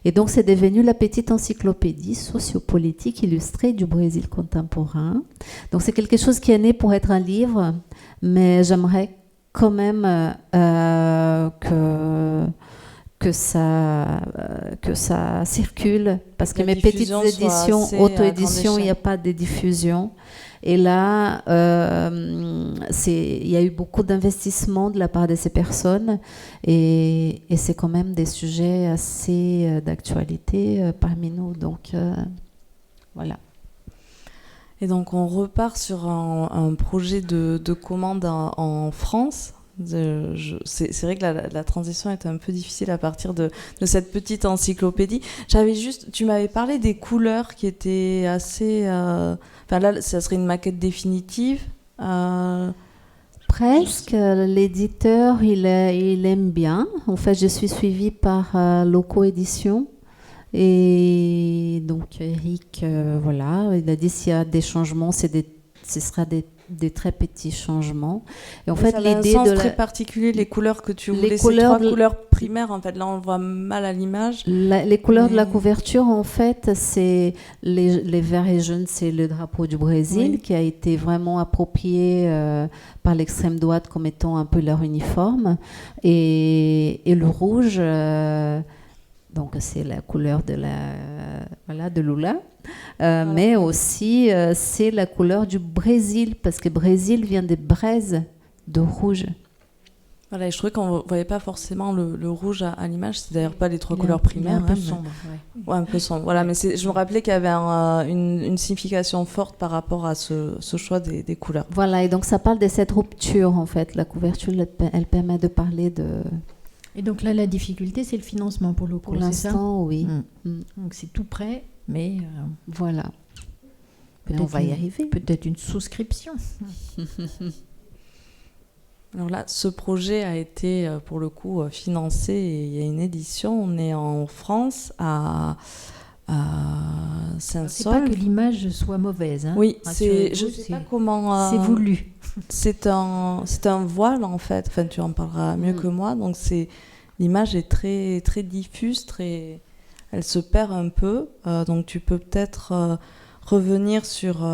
Et donc, c'est devenu la petite encyclopédie sociopolitique illustrée du Brésil contemporain. Donc, c'est quelque chose qui est né pour être un livre, mais j'aimerais quand même que ça circule, parce que mes petites éditions, auto-éditions, il n'y a pas de diffusion. Et là, il y a eu beaucoup d'investissement de la part de ces personnes et c'est quand même des sujets assez d'actualité parmi nous. Donc, voilà. Et donc, on repart sur un projet de commande en France. C'est vrai que la transition était un peu difficile à partir de cette petite encyclopédie. Tu m'avais parlé des couleurs qui étaient assez... Enfin là, ça serait une maquette définitive. Presque. L'éditeur, il aime bien. En fait, je suis suivie par Loco Édition. Et donc, Eric, voilà, il a dit s'il y a des changements, ce sera des très petits changements. Et en fait, l'idée de très particulier, les couleurs que tu voulais, ces trois couleurs primaires, en fait, là on le voit mal à l'image. Les couleurs de la couverture, en fait, c'est les verts et jaunes, c'est le drapeau du Brésil, qui a été vraiment approprié par l'extrême droite comme étant un peu leur uniforme. Et le rouge, donc c'est la couleur de Lula. Mais aussi, c'est la couleur du Brésil, parce que Brésil vient des braises de rouge. Voilà, et je trouvais qu'on ne voyait pas forcément le rouge à l'image. C'est d'ailleurs pas les trois couleurs primaires. Un peu sombre. Ouais, un peu sombre. Voilà, mais je me rappelais qu'il y avait une signification forte par rapport à ce choix des couleurs. Voilà, et donc ça parle de cette rupture, en fait. La couverture, elle permet de parler de... Et donc là, la difficulté, c'est le financement pour le coup. Pour l'instant, oui. Donc c'est tout prêt. Mais voilà. On va y arriver. Peut-être une souscription. Alors là, ce projet a été, pour le coup, financé et il y a une édition. On est en France, à Saint-Saulve. C'est pas que l'image soit mauvaise. Hein. Oui, je ne sais pas comment... c'est voulu. C'est un voile, en fait. Enfin, tu en parleras mieux que moi. Donc, l'image est très, très diffuse, elle se perd un peu. Donc, tu peux peut-être revenir sur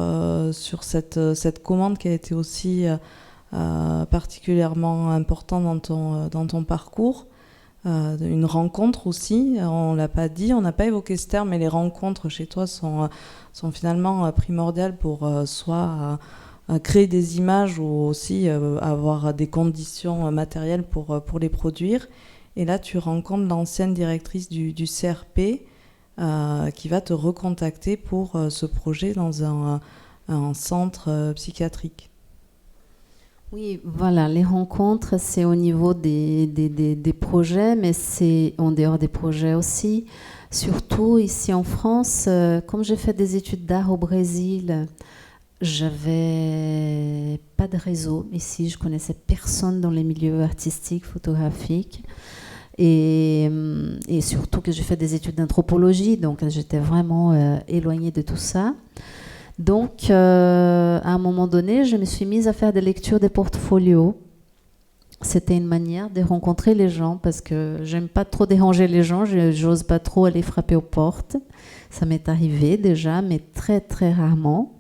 cette commande qui a été aussi particulièrement importante dans ton parcours. Une rencontre aussi, on ne l'a pas dit, on n'a pas évoqué ce terme, mais les rencontres chez toi sont finalement primordiales pour soit créer des images ou aussi avoir des conditions matérielles pour les produire. Et là, tu rencontres l'ancienne directrice du CRP qui va te recontacter pour ce projet dans un centre psychiatrique. Oui, voilà, les rencontres, c'est au niveau des projets, mais c'est en dehors des projets aussi. Surtout ici en France, comme j'ai fait des études d'art au Brésil, j'avais pas de réseau ici, je connaissais personne dans les milieux artistiques, photographiques. Et surtout que j'ai fait des études d'anthropologie, donc j'étais vraiment éloignée de tout ça. Donc, à un moment donné, je me suis mise à faire des lectures des portfolios. C'était une manière de rencontrer les gens, parce que j'aime pas trop déranger les gens, j'ose pas trop aller frapper aux portes. Ça m'est arrivé déjà, mais très très rarement.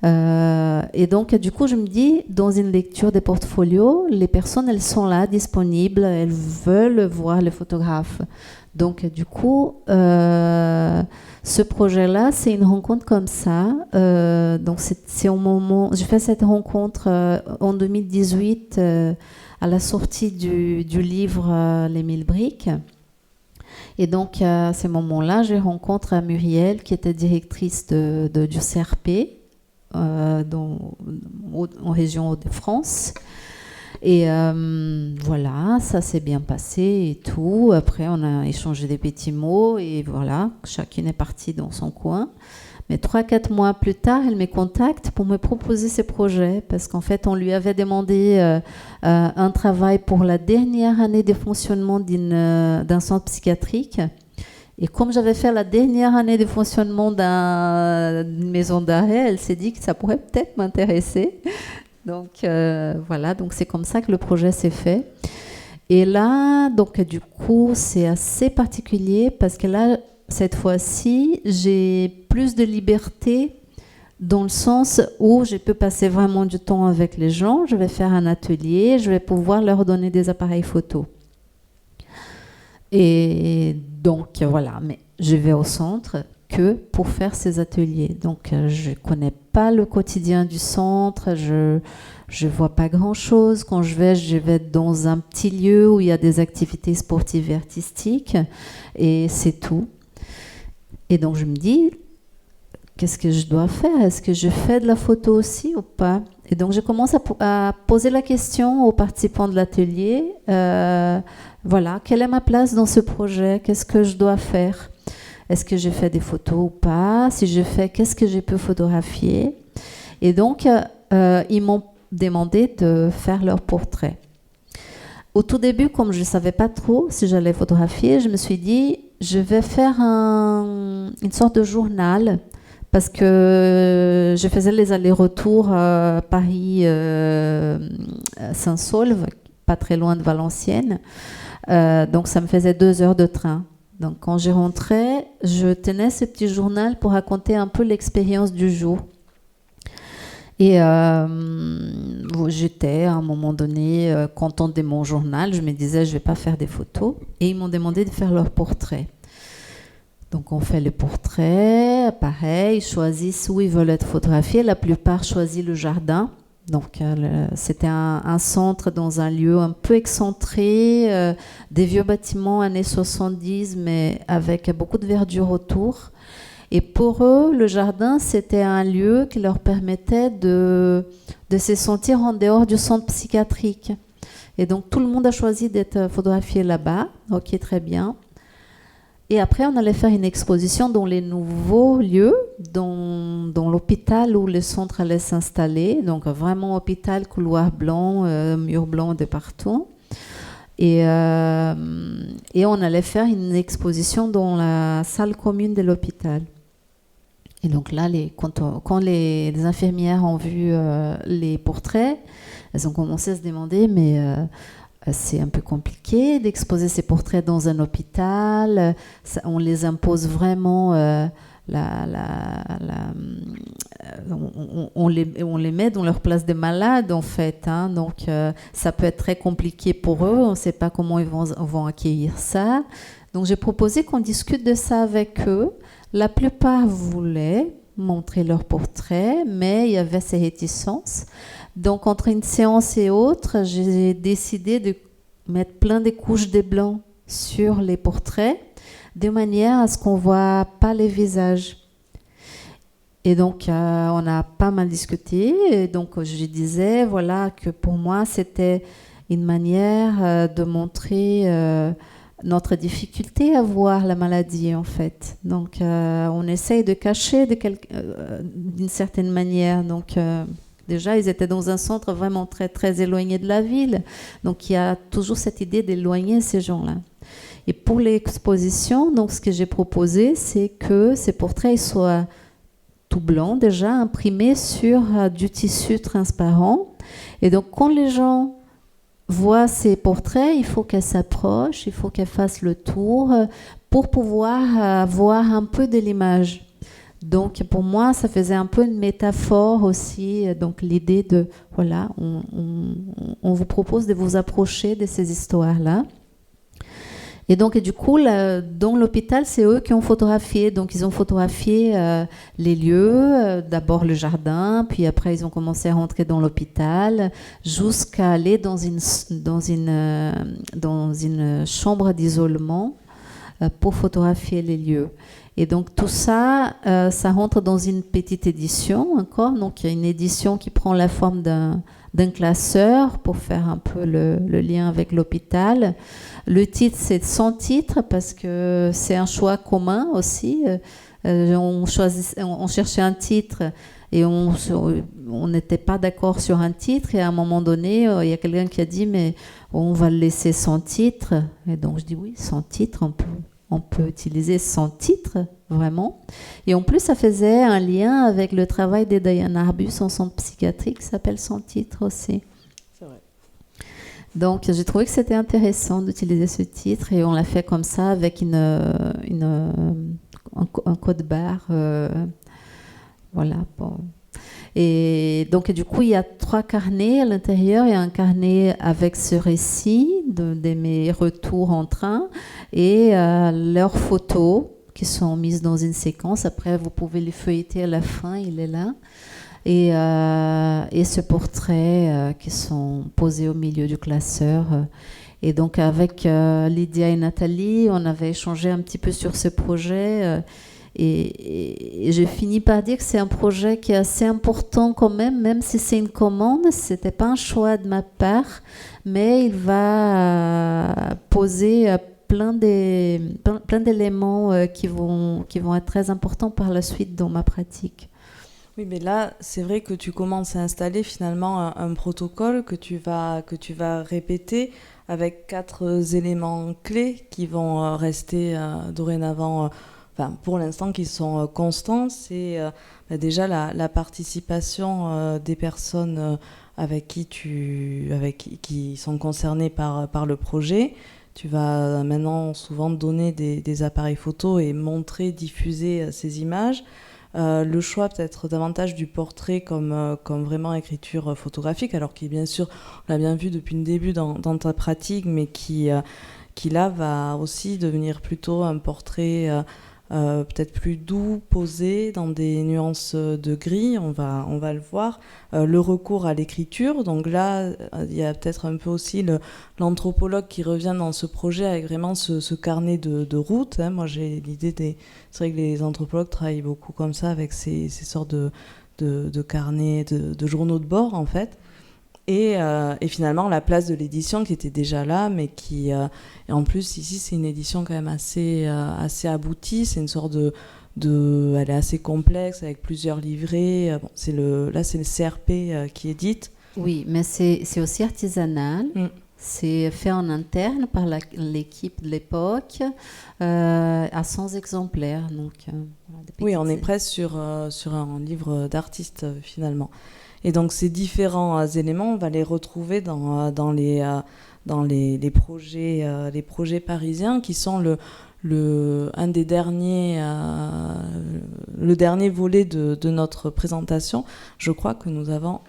Et donc, du coup, je me dis, dans une lecture des portfolios, les personnes, elles sont là, disponibles, elles veulent voir les photographes. Donc, du coup, ce projet-là, c'est une rencontre comme ça. Donc, c'est au moment... J'ai fait cette rencontre en 2018 à la sortie du livre Les 1000 briques. Et donc, à ce moment-là, je rencontre Muriel, qui était directrice du CRP. en région Hauts-de-France. Et voilà, ça s'est bien passé et tout. Après, on a échangé des petits mots et voilà, chacune est partie dans son coin. Mais 3-4 mois plus tard, elle me contacte pour me proposer ses projets parce qu'en fait, on lui avait demandé un travail pour la dernière année de fonctionnement d'un centre psychiatrique. Et comme j'avais fait la dernière année de fonctionnement d'une maison d'arrêt, elle s'est dit que ça pourrait peut-être m'intéresser. Donc voilà, donc c'est comme ça que le projet s'est fait. Et là, donc du coup, c'est assez particulier parce que là, cette fois-ci, j'ai plus de liberté dans le sens où je peux passer vraiment du temps avec les gens. Je vais faire un atelier, je vais pouvoir leur donner des appareils photo. Et donc voilà, mais je vais au centre que pour faire ces ateliers. Donc je ne connais pas le quotidien du centre, je ne vois pas grand-chose. Quand je vais dans un petit lieu où il y a des activités sportives et artistiques et c'est tout. Et donc je me dis, qu'est-ce que je dois faire? Est-ce que je fais de la photo aussi ou pas? Et donc je commence à poser la question aux participants de l'atelier. Voilà, quelle est ma place dans ce projet? Qu'est-ce que je dois faire? Est-ce que je fais des photos ou pas? Si je fais, qu'est-ce que je peux photographier? Et donc, ils m'ont demandé de faire leur portrait. Au tout début, comme je ne savais pas trop si j'allais photographier, je me suis dit, je vais faire une sorte de journal parce que je faisais les allers-retours Paris-Saint-Saulve, pas très loin de Valenciennes. Donc, ça me faisait 2 heures de train. Donc, quand je rentrais, je tenais ce petit journal pour raconter un peu l'expérience du jour. Et j'étais à un moment donné contente de mon journal. Je me disais, je ne vais pas faire des photos. Et ils m'ont demandé de faire leur portrait. Donc, on fait le portrait, pareil, ils choisissent où ils veulent être photographiés. La plupart choisissent le jardin. Donc, c'était un centre dans un lieu un peu excentré, des vieux bâtiments années 70, mais avec beaucoup de verdure autour. Et pour eux, le jardin, c'était un lieu qui leur permettait de se sentir en dehors du centre psychiatrique. Et donc, tout le monde a choisi d'être photographié là-bas. Ok, très bien. Et après, on allait faire une exposition dans les nouveaux lieux, dans l'hôpital où le centre allait s'installer. Donc, vraiment hôpital, couloir blanc, mur blanc de partout. Et on allait faire une exposition dans la salle commune de l'hôpital. Et donc là, quand les infirmières ont vu les portraits, elles ont commencé à se demander, mais c'est un peu compliqué d'exposer ces portraits dans un hôpital. On les impose vraiment, on les met dans leur place de malade en fait. Hein, donc ça peut être très compliqué pour eux. On ne sait pas comment ils vont accueillir ça. Donc j'ai proposé qu'on discute de ça avec eux. La plupart voulaient montrer leurs portraits, mais il y avait ces réticences. Donc, entre une séance et autre, j'ai décidé de mettre plein de couches de blanc sur les portraits, de manière à ce qu'on ne voit pas les visages. Et donc, on a pas mal discuté. Et donc, je disais, voilà, que pour moi, c'était une manière de montrer notre difficulté à voir la maladie, en fait. Donc, on essaye de cacher d'une certaine manière. Donc, déjà, ils étaient dans un centre vraiment très, très éloigné de la ville. Donc, il y a toujours cette idée d'éloigner ces gens-là. Et pour l'exposition, donc, ce que j'ai proposé, c'est que ces portraits soient tout blancs, déjà imprimés sur du tissu transparent. Et donc, quand les gens voient ces portraits, il faut qu'elles s'approchent, il faut qu'elles fassent le tour pour pouvoir voir un peu de l'image. Donc, pour moi, ça faisait un peu une métaphore aussi. Donc, l'idée de, voilà, on vous propose de vous approcher de ces histoires-là. Et donc, du coup, là, dans l'hôpital, c'est eux qui ont photographié. Donc, ils ont photographié les lieux, d'abord le jardin, puis après, ils ont commencé à rentrer dans l'hôpital, jusqu'à aller dans une chambre d'isolement pour photographier les lieux. Et donc tout ça, ça rentre dans une petite édition encore. Donc il y a une édition qui prend la forme d'un classeur pour faire un peu le lien avec l'hôpital. Le titre, c'est Sans titre parce que c'est un choix commun aussi. On cherchait un titre et on n'était pas d'accord sur un titre. Et à un moment donné, il y a quelqu'un qui a dit mais on va le laisser sans titre. Et donc je dis oui, sans titre, on peut utiliser sans titre, vraiment. Et en plus, ça faisait un lien avec le travail de Diane Arbus en centre psychiatrique qui s'appelle Sans titre aussi. C'est vrai. Donc, j'ai trouvé que c'était intéressant d'utiliser ce titre et on l'a fait comme ça avec un code barre. Voilà. Bon. Et donc, du coup, il y a 3 carnets à l'intérieur. Il y a un carnet avec ce récit de mes retours en train et leurs photos qui sont mises dans une séquence. Après, vous pouvez les feuilleter à la fin, il est là. Et ce portrait qui sont posés au milieu du classeur. Et donc, avec Lydia et Nathalie, on avait échangé un petit peu sur ce projet. Et j'ai fini par dire que c'est un projet qui est assez important quand même si c'est une commande. C'était pas un choix de ma part, mais il va poser plein d'éléments qui vont être très importants par la suite dans ma pratique. Oui, mais là, c'est vrai que tu commences à installer finalement un protocole que tu vas répéter avec 4 éléments clés qui vont rester dorénavant. Enfin, pour l'instant, qui sont constants, c'est déjà la participation des personnes qui sont concernées par le projet. Tu vas maintenant souvent donner des appareils photo et montrer, diffuser ces images. Le choix peut-être davantage du portrait comme vraiment écriture photographique, alors qui bien sûr, on l'a bien vu depuis le début dans ta pratique, mais qui là va aussi devenir plutôt un portrait peut-être plus doux, posé, dans des nuances de gris, on va le voir. Le recours à l'écriture, donc là, il y a peut-être un peu aussi l'anthropologue qui revient dans ce projet avec vraiment ce carnet de route. Hein. Moi, j'ai l'idée c'est vrai que les anthropologues travaillent beaucoup comme ça, avec ces sortes de carnets, de journaux de bord, en fait. Et finalement, la place de l'édition qui était déjà là, mais qui... et en plus, ici, c'est une édition quand même assez aboutie. C'est une sorte elle est assez complexe, avec plusieurs livrets. Bon, là, c'est le CRP qui édite. Oui, mais c'est aussi artisanal. C'est fait en interne par l'équipe de l'époque, à 100 exemplaires. Donc, oui, on est presque sur un livre d'artiste, finalement. Et donc ces différents éléments, on va les retrouver dans les projets parisiens qui sont un des derniers, le dernier volet de notre présentation. Je crois que nous avons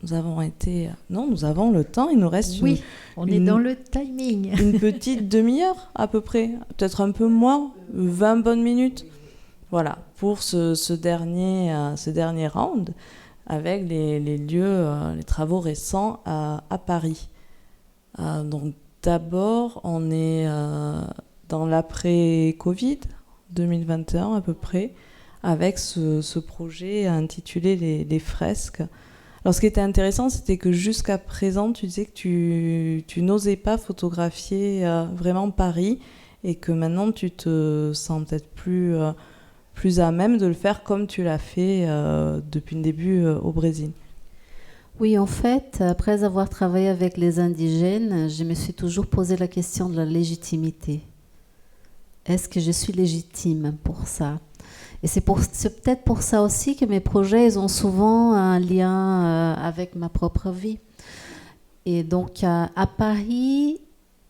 le temps. Il nous reste on est dans le timing. Une petite demi-heure à peu près, peut-être un peu moins, 20 bonnes minutes. Voilà, pour ce dernier round, avec les lieux, les travaux récents à Paris. Donc d'abord, on est dans l'après-Covid, 2021 à peu près, avec ce projet intitulé les fresques. Alors ce qui était intéressant, c'était que jusqu'à présent, tu disais que tu n'osais pas photographier vraiment Paris, et que maintenant tu te sens peut-être plus à même de le faire comme tu l'as fait depuis le début au Brésil. Oui, en fait, après avoir travaillé avec les indigènes, je me suis toujours posé la question de la légitimité. Est-ce que je suis légitime pour ça ? Et c'est peut-être pour ça aussi que mes projets ils ont souvent un lien avec ma propre vie. Et donc, à Paris,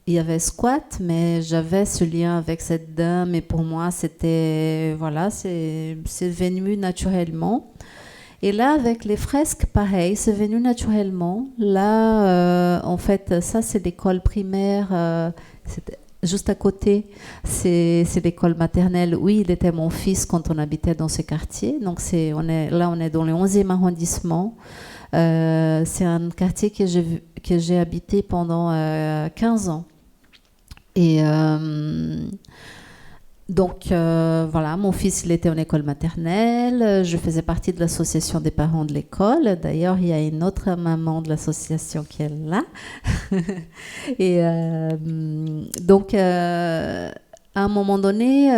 il y avait Squat, mais j'avais ce lien avec cette dame, et pour moi, c'était, voilà, c'est venu naturellement. Et là, avec les fresques, pareil, c'est venu naturellement. Là, en fait, ça, c'est l'école primaire, c'était juste à côté, c'est l'école maternelle. Oui, il était mon fils quand on habitait dans ce quartier. Donc, on est dans le 11e arrondissement. C'est un quartier que j'ai habité pendant 15 ans. Et donc voilà, mon fils il était en école maternelle, je faisais partie de l'association des parents de l'école. D'ailleurs, il y a une autre maman de l'association qui est là. Et donc à un moment donné,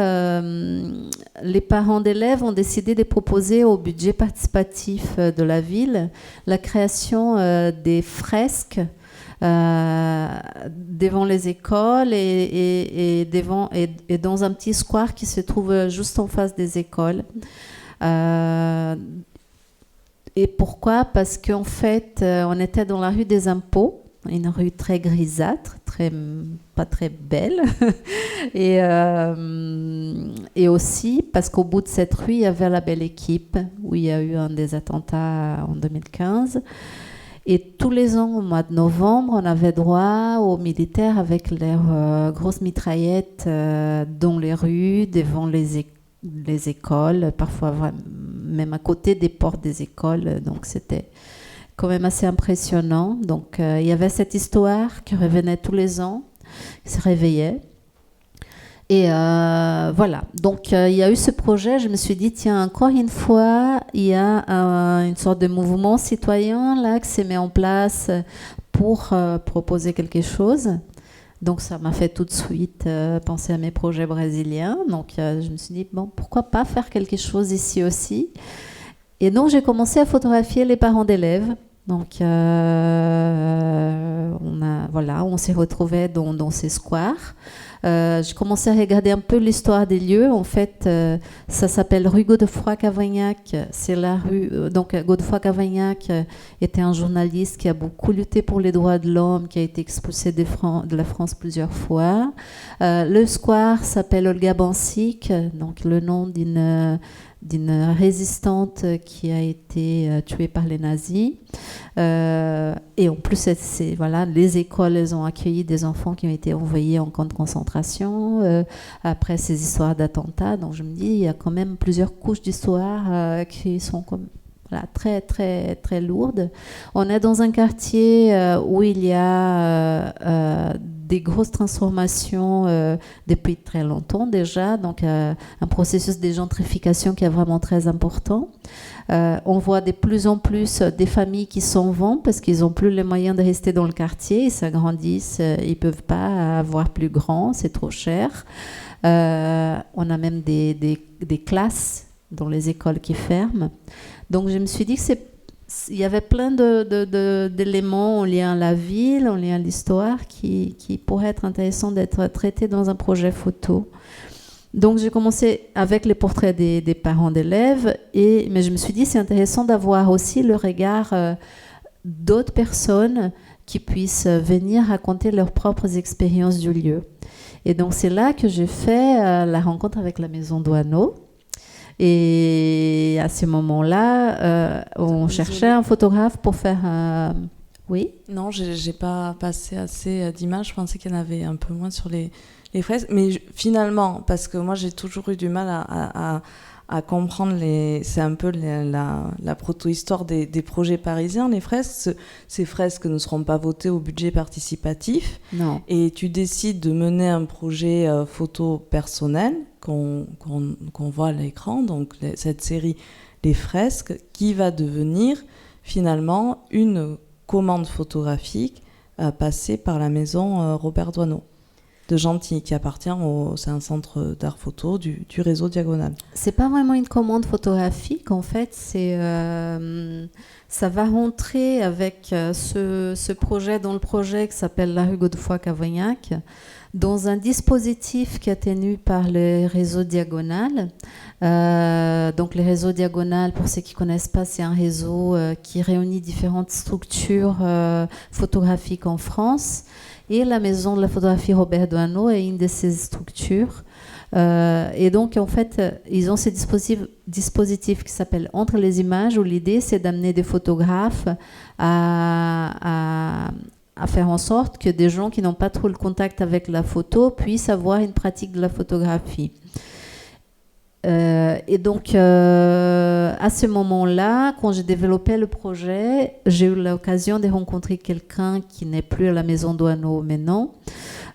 les parents d'élèves ont décidé de proposer au budget participatif de la ville la création des fresques devant les écoles et dans un petit square qui se trouve juste en face des écoles. Et pourquoi ? Parce qu'en fait, on était dans la rue des Impôts, une rue très grisâtre, pas très belle. Et aussi parce qu'au bout de cette rue, il y avait la Belle Équipe, où il y a eu un des attentats en 2015. Et tous les ans, au mois de novembre, on avait droit aux militaires avec leurs grosses mitraillettes dans les rues, devant les écoles, parfois même à côté des portes des écoles. Donc c'était quand même assez impressionnant. Donc il y avait cette histoire qui revenait tous les ans, qui se réveillait. Et voilà, donc il y a eu ce projet, je me suis dit, tiens, encore une fois, il y a une sorte de mouvement citoyen là qui s'est mis en place pour proposer quelque chose. Donc ça m'a fait tout de suite penser à mes projets brésiliens. Donc je me suis dit, bon, pourquoi pas faire quelque chose ici aussi. Et donc j'ai commencé à photographier les parents d'élèves. Donc on s'est retrouvés dans ces squares. J'ai commencé à regarder un peu l'histoire des lieux. En fait, ça s'appelle rue Godefroy-Cavaignac. C'est la rue. Donc, Godefroy-Cavaignac était un journaliste qui a beaucoup lutté pour les droits de l'homme, qui a été expulsé de la France plusieurs fois. Le square s'appelle Olga Bancic, donc le nom d'une résistante qui a été tuée par les nazis. Et en plus, voilà, les écoles, elles ont accueilli des enfants qui ont été envoyés en camp de concentration après ces histoires d'attentats. Donc je me dis, il y a quand même plusieurs couches d'histoire qui sont comme, voilà, très, très, très lourdes. On est dans un quartier où il y a des grosses transformations depuis très longtemps déjà, donc un processus de gentrification qui est vraiment très important. On voit de plus en plus des familles qui s'en vont parce qu'ils n'ont plus les moyens de rester dans le quartier, ils s'agrandissent, ils ne peuvent pas avoir plus grand, c'est trop cher. On a même des classes dans les écoles qui ferment. Donc je me suis dit il y avait plein d'éléments en lien à la ville, en lien à l'histoire, qui pourraient être intéressants d'être traités dans un projet photo. Donc j'ai commencé avec les portraits des parents d'élèves, mais je me suis dit c'est intéressant d'avoir aussi le regard d'autres personnes qui puissent venir raconter leurs propres expériences du lieu. Et donc c'est là que j'ai fait la rencontre avec la Maison Doisneau. Et à ce moment-là, on cherchait un photographe pour faire... Oui ? Non, j'ai pas passé assez d'images. Je pensais qu'il y en avait un peu moins sur les fresques. Mais finalement, parce que moi, j'ai toujours eu du mal à comprendre c'est un peu la proto-histoire des projets parisiens, les fresques. Ces fresques ne seront pas votées au budget participatif. Non. Et tu décides de mener un projet photo personnel qu'on voit à l'écran, donc cette série Les Fresques, qui va devenir finalement une commande photographique passée par la maison Robert Doisneau de Gentilly, qui appartient c'est un centre d'art photo du réseau Diagonal. C'est pas vraiment une commande photographique, en fait, ça va rentrer avec ce projet dans le projet qui s'appelle la rue Godefroy-Cavaignac, dans un dispositif qui est tenu par le réseau Diagonal. Donc le réseau Diagonal, pour ceux qui ne connaissent pas, c'est un réseau qui réunit différentes structures photographiques en France. Et la maison de la photographie Robert Doisneau est une de ces structures. Et donc, en fait, ils ont ce dispositif qui s'appelle Entre les images, où l'idée, c'est d'amener des photographes à faire en sorte que des gens qui n'ont pas trop le contact avec la photo puissent avoir une pratique de la photographie. Et donc, à ce moment-là, quand j'ai développé le projet, j'ai eu l'occasion de rencontrer quelqu'un qui n'est plus à la Maison Doisneau maintenant,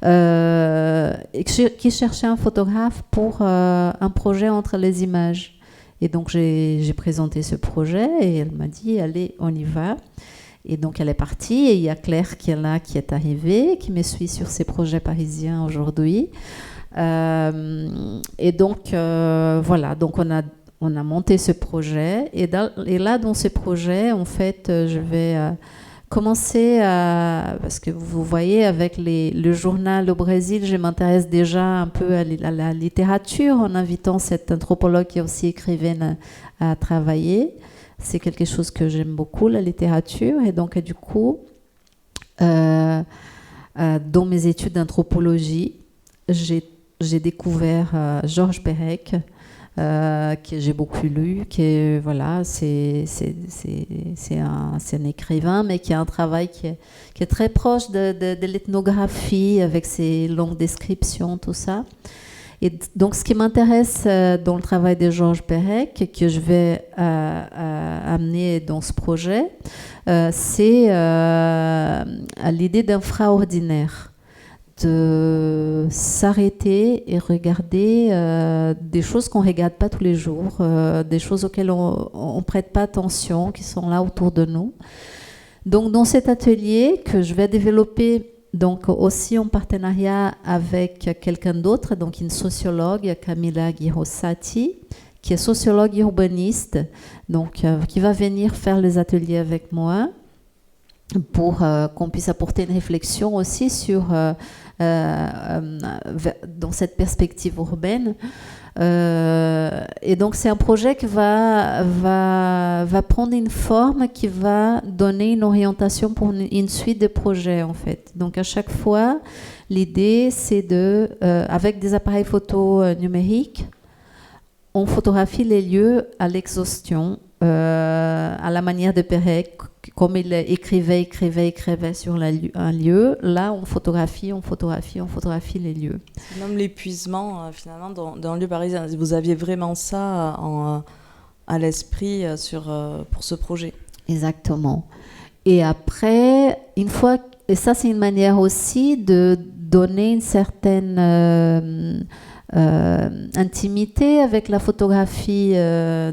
qui cherchait un photographe pour un projet entre les images. Et donc j'ai présenté ce projet et elle m'a dit allez, on y va. Et donc elle est partie et il y a Claire qui est là, qui est arrivée, qui me suit sur ses projets parisiens aujourd'hui. Et donc voilà, donc on a monté ce projet et là dans ce projet en fait je vais commencer parce que vous voyez avec le journal au Brésil, je m'intéresse déjà un peu à la littérature en invitant cette anthropologue qui est aussi écrivaine à travailler. C'est quelque chose que j'aime beaucoup, la littérature, et donc du coup dans mes études d'anthropologie j'ai découvert Georges Perec, que j'ai beaucoup lu, qui voilà, c'est un écrivain, mais qui a un travail qui est très proche de l'ethnographie, avec ses longues descriptions, tout ça. Et donc, ce qui m'intéresse dans le travail de Georges Perec, que je vais amener dans ce projet, c'est l'idée d'infraordinaire, de s'arrêter et regarder des choses qu'on ne regarde pas tous les jours, des choses auxquelles on ne prête pas attention, qui sont là autour de nous. Donc, dans cet atelier que je vais développer donc, aussi en partenariat avec quelqu'un d'autre, donc une sociologue, Camilla Girosati, qui est sociologue urbaniste, donc, qui va venir faire les ateliers avec moi pour qu'on puisse apporter une réflexion aussi sur dans cette perspective urbaine. Et donc c'est un projet qui va prendre une forme qui va donner une orientation pour une suite de projets en fait. Donc à chaque fois, l'idée c'est de, avec des appareils photo numériques, on photographie les lieux à l'exhaustion, à la manière de Perec, comme il écrivait sur un lieu. Là, on photographie les lieux. C'est même l'épuisement, finalement, dans le lieu parisien. Vous aviez vraiment ça à l'esprit pour ce projet. Exactement. Et après, et ça, c'est une manière aussi de donner une certaine intimité avec la photographie.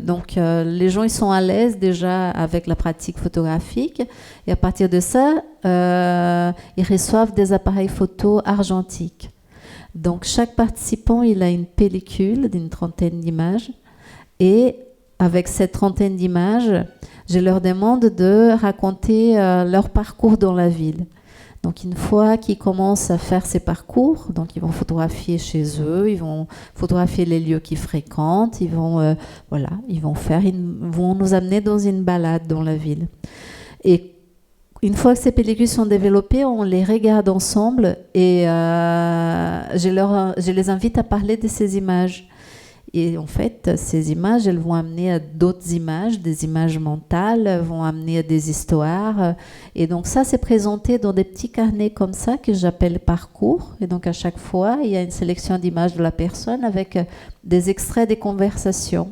Donc les gens ils sont à l'aise déjà avec la pratique photographique et à partir de ça ils reçoivent des appareils photo argentiques. Donc chaque participant il a une pellicule d'une 30aine d'images et avec cette 30aine d'images je leur demande de raconter leur parcours dans la ville. Donc une fois qu'ils commencent à faire ces parcours, donc ils vont photographier chez eux, ils vont photographier les lieux qu'ils fréquentent, ils vont nous amener dans une balade dans la ville. Et une fois que ces pellicules sont développées, on les regarde ensemble et je les invite à parler de ces images. Et en fait, ces images, elles vont amener à d'autres images, des images mentales, vont amener à des histoires. Et donc ça, c'est présenté dans des petits carnets comme ça que j'appelle parcours. Et donc à chaque fois, il y a une sélection d'images de la personne avec des extraits des conversations.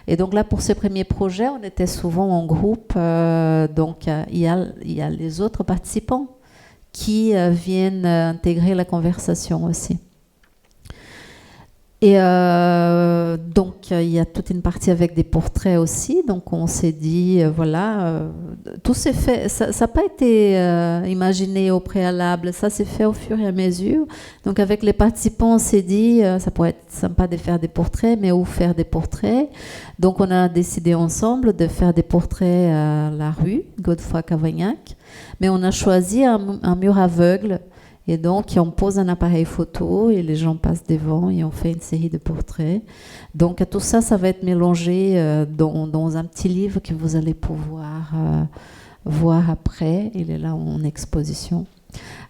Et donc là, pour ce premier projet, on était souvent en groupe. Donc il y a les autres participants qui viennent intégrer la conversation aussi. Et donc il y a toute une partie avec des portraits aussi, donc on s'est dit tout s'est fait, ça n'a pas été imaginé au préalable, ça s'est fait au fur et à mesure. Donc avec les participants on s'est dit ça pourrait être sympa de faire des portraits, mais où faire des portraits? Donc on a décidé ensemble de faire des portraits à la rue Godefroy-Cavaignac, mais on a choisi un mur aveugle. Et donc, on pose un appareil photo et les gens passent devant et on fait une série de portraits. Donc, tout ça, ça va être mélangé dans un petit livre que vous allez pouvoir voir après. Il est là en exposition.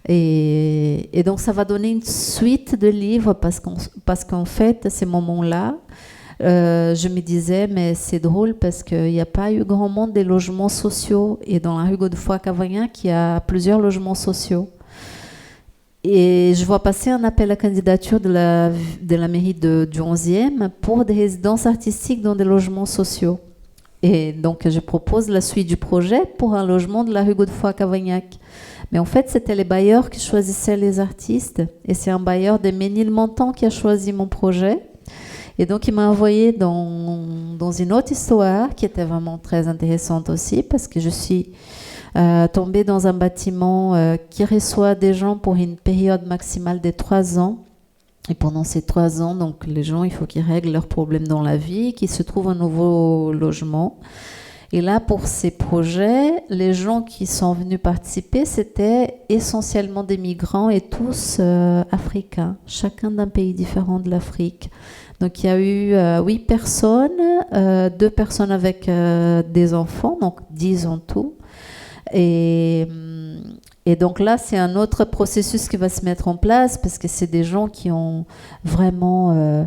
Et donc, ça va donner une suite de livres parce qu'en fait, à ces moments-là, je me disais, mais c'est drôle parce qu'il n'y a pas eu grand monde des logements sociaux. Et dans la rue Godefroy-Cavaignac, il y a plusieurs logements sociaux. Et je vois passer un appel à candidature de la mairie du 11e pour des résidences artistiques dans des logements sociaux. Et donc, je propose la suite du projet pour un logement de la rue Godefroy à Cavagnac. Mais en fait, c'était les bailleurs qui choisissaient les artistes. Et c'est un bailleur de Ménilmontant qui a choisi mon projet. Et donc, il m'a envoyé dans une autre histoire qui était vraiment très intéressante aussi, parce que je suis tombée dans un bâtiment qui reçoit des gens pour une période maximale de 3 ans. Et pendant ces 3 ans, donc, les gens, il faut qu'ils règlent leurs problèmes dans la vie, qu'ils se trouvent un nouveau logement. Et là, pour ces projets, les gens qui sont venus participer, c'était essentiellement des migrants et tous africains, chacun d'un pays différent de l'Afrique. Donc, il y a eu 8 personnes, 2 personnes avec des enfants, donc 10 en tout. Et donc là, c'est un autre processus qui va se mettre en place parce que c'est des gens qui ont vraiment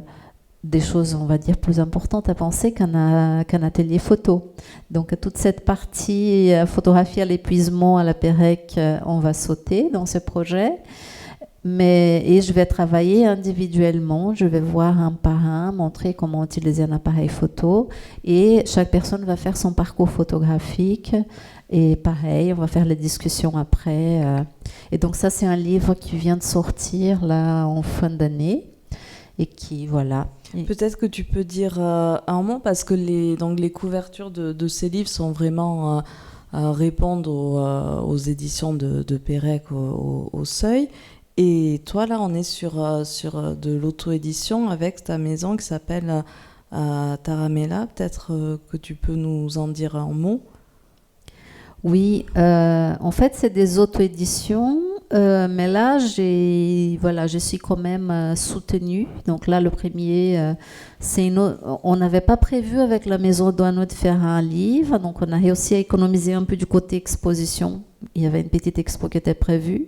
des choses, on va dire, plus importantes à penser qu'un atelier photo. Donc toute cette partie photographie à l'épuisement, à la Pérec, on va sauter dans ce projet. Et je vais travailler individuellement, je vais voir un par un, montrer comment utiliser un appareil photo et chaque personne va faire son parcours photographique et pareil, on va faire les discussions après. Et donc ça, c'est un livre qui vient de sortir là en fin d'année et qui, voilà. Peut-être que tu peux dire un mot parce que les couvertures de ces livres sont vraiment répondent aux éditions de Pérec au Seuil. Et toi, là, on est sur de l'auto-édition avec ta maison qui s'appelle Taramella. Peut-être que tu peux nous en dire un mot. Oui, en fait, c'est des auto-éditions, mais là, je suis quand même soutenue. Donc là, le premier, on n'avait pas prévu avec la Maison Douaneau de faire un livre, donc on a réussi à économiser un peu du côté exposition. Il y avait une petite expo qui était prévue,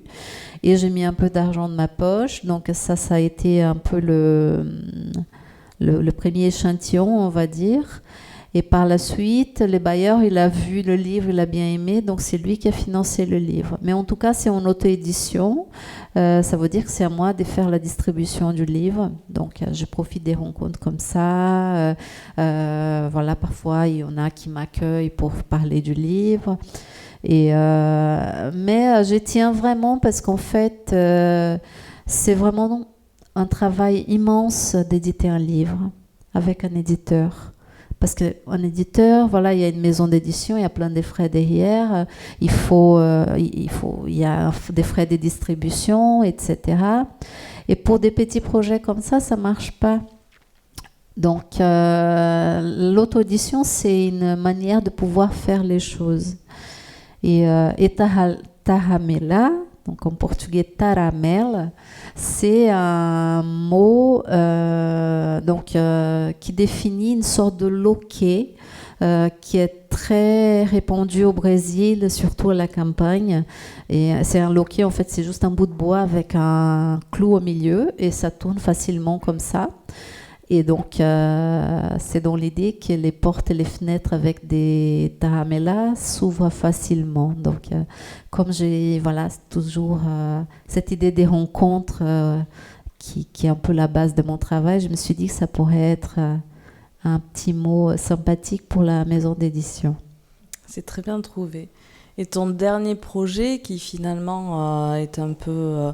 et j'ai mis un peu d'argent de ma poche. Donc ça a été un peu le premier échantillon, on va dire. Et par la suite, les bailleurs, il a vu le livre, il a bien aimé, donc c'est lui qui a financé le livre. Mais en tout cas, c'est en auto-édition. Ça veut dire que c'est à moi de faire la distribution du livre. Donc, je profite des rencontres comme ça. Voilà, parfois, il y en a qui m'accueillent pour parler du livre. Mais je tiens vraiment parce qu'en fait, c'est vraiment un travail immense d'éditer un livre avec un éditeur. Parce qu'un éditeur, voilà, il y a une maison d'édition, il y a plein de frais derrière, il y a des frais de distribution, etc. Et pour des petits projets comme ça ne marche pas. Donc, l'auto-édition, c'est une manière de pouvoir faire les choses. Et Taramella, donc en portugais taramel, c'est un mot qui définit une sorte de loquet qui est très répandu au Brésil, surtout à la campagne. Et c'est un loquet, en fait, c'est juste un bout de bois avec un clou au milieu et ça tourne facilement comme ça. Et donc, c'est dans l'idée que les portes et les fenêtres avec des taramellas s'ouvrent facilement. Donc, comme j'ai toujours cette idée des rencontres qui est un peu la base de mon travail, je me suis dit que ça pourrait être un petit mot sympathique pour la maison d'édition. C'est très bien trouvé. Et ton dernier projet qui finalement est un peu...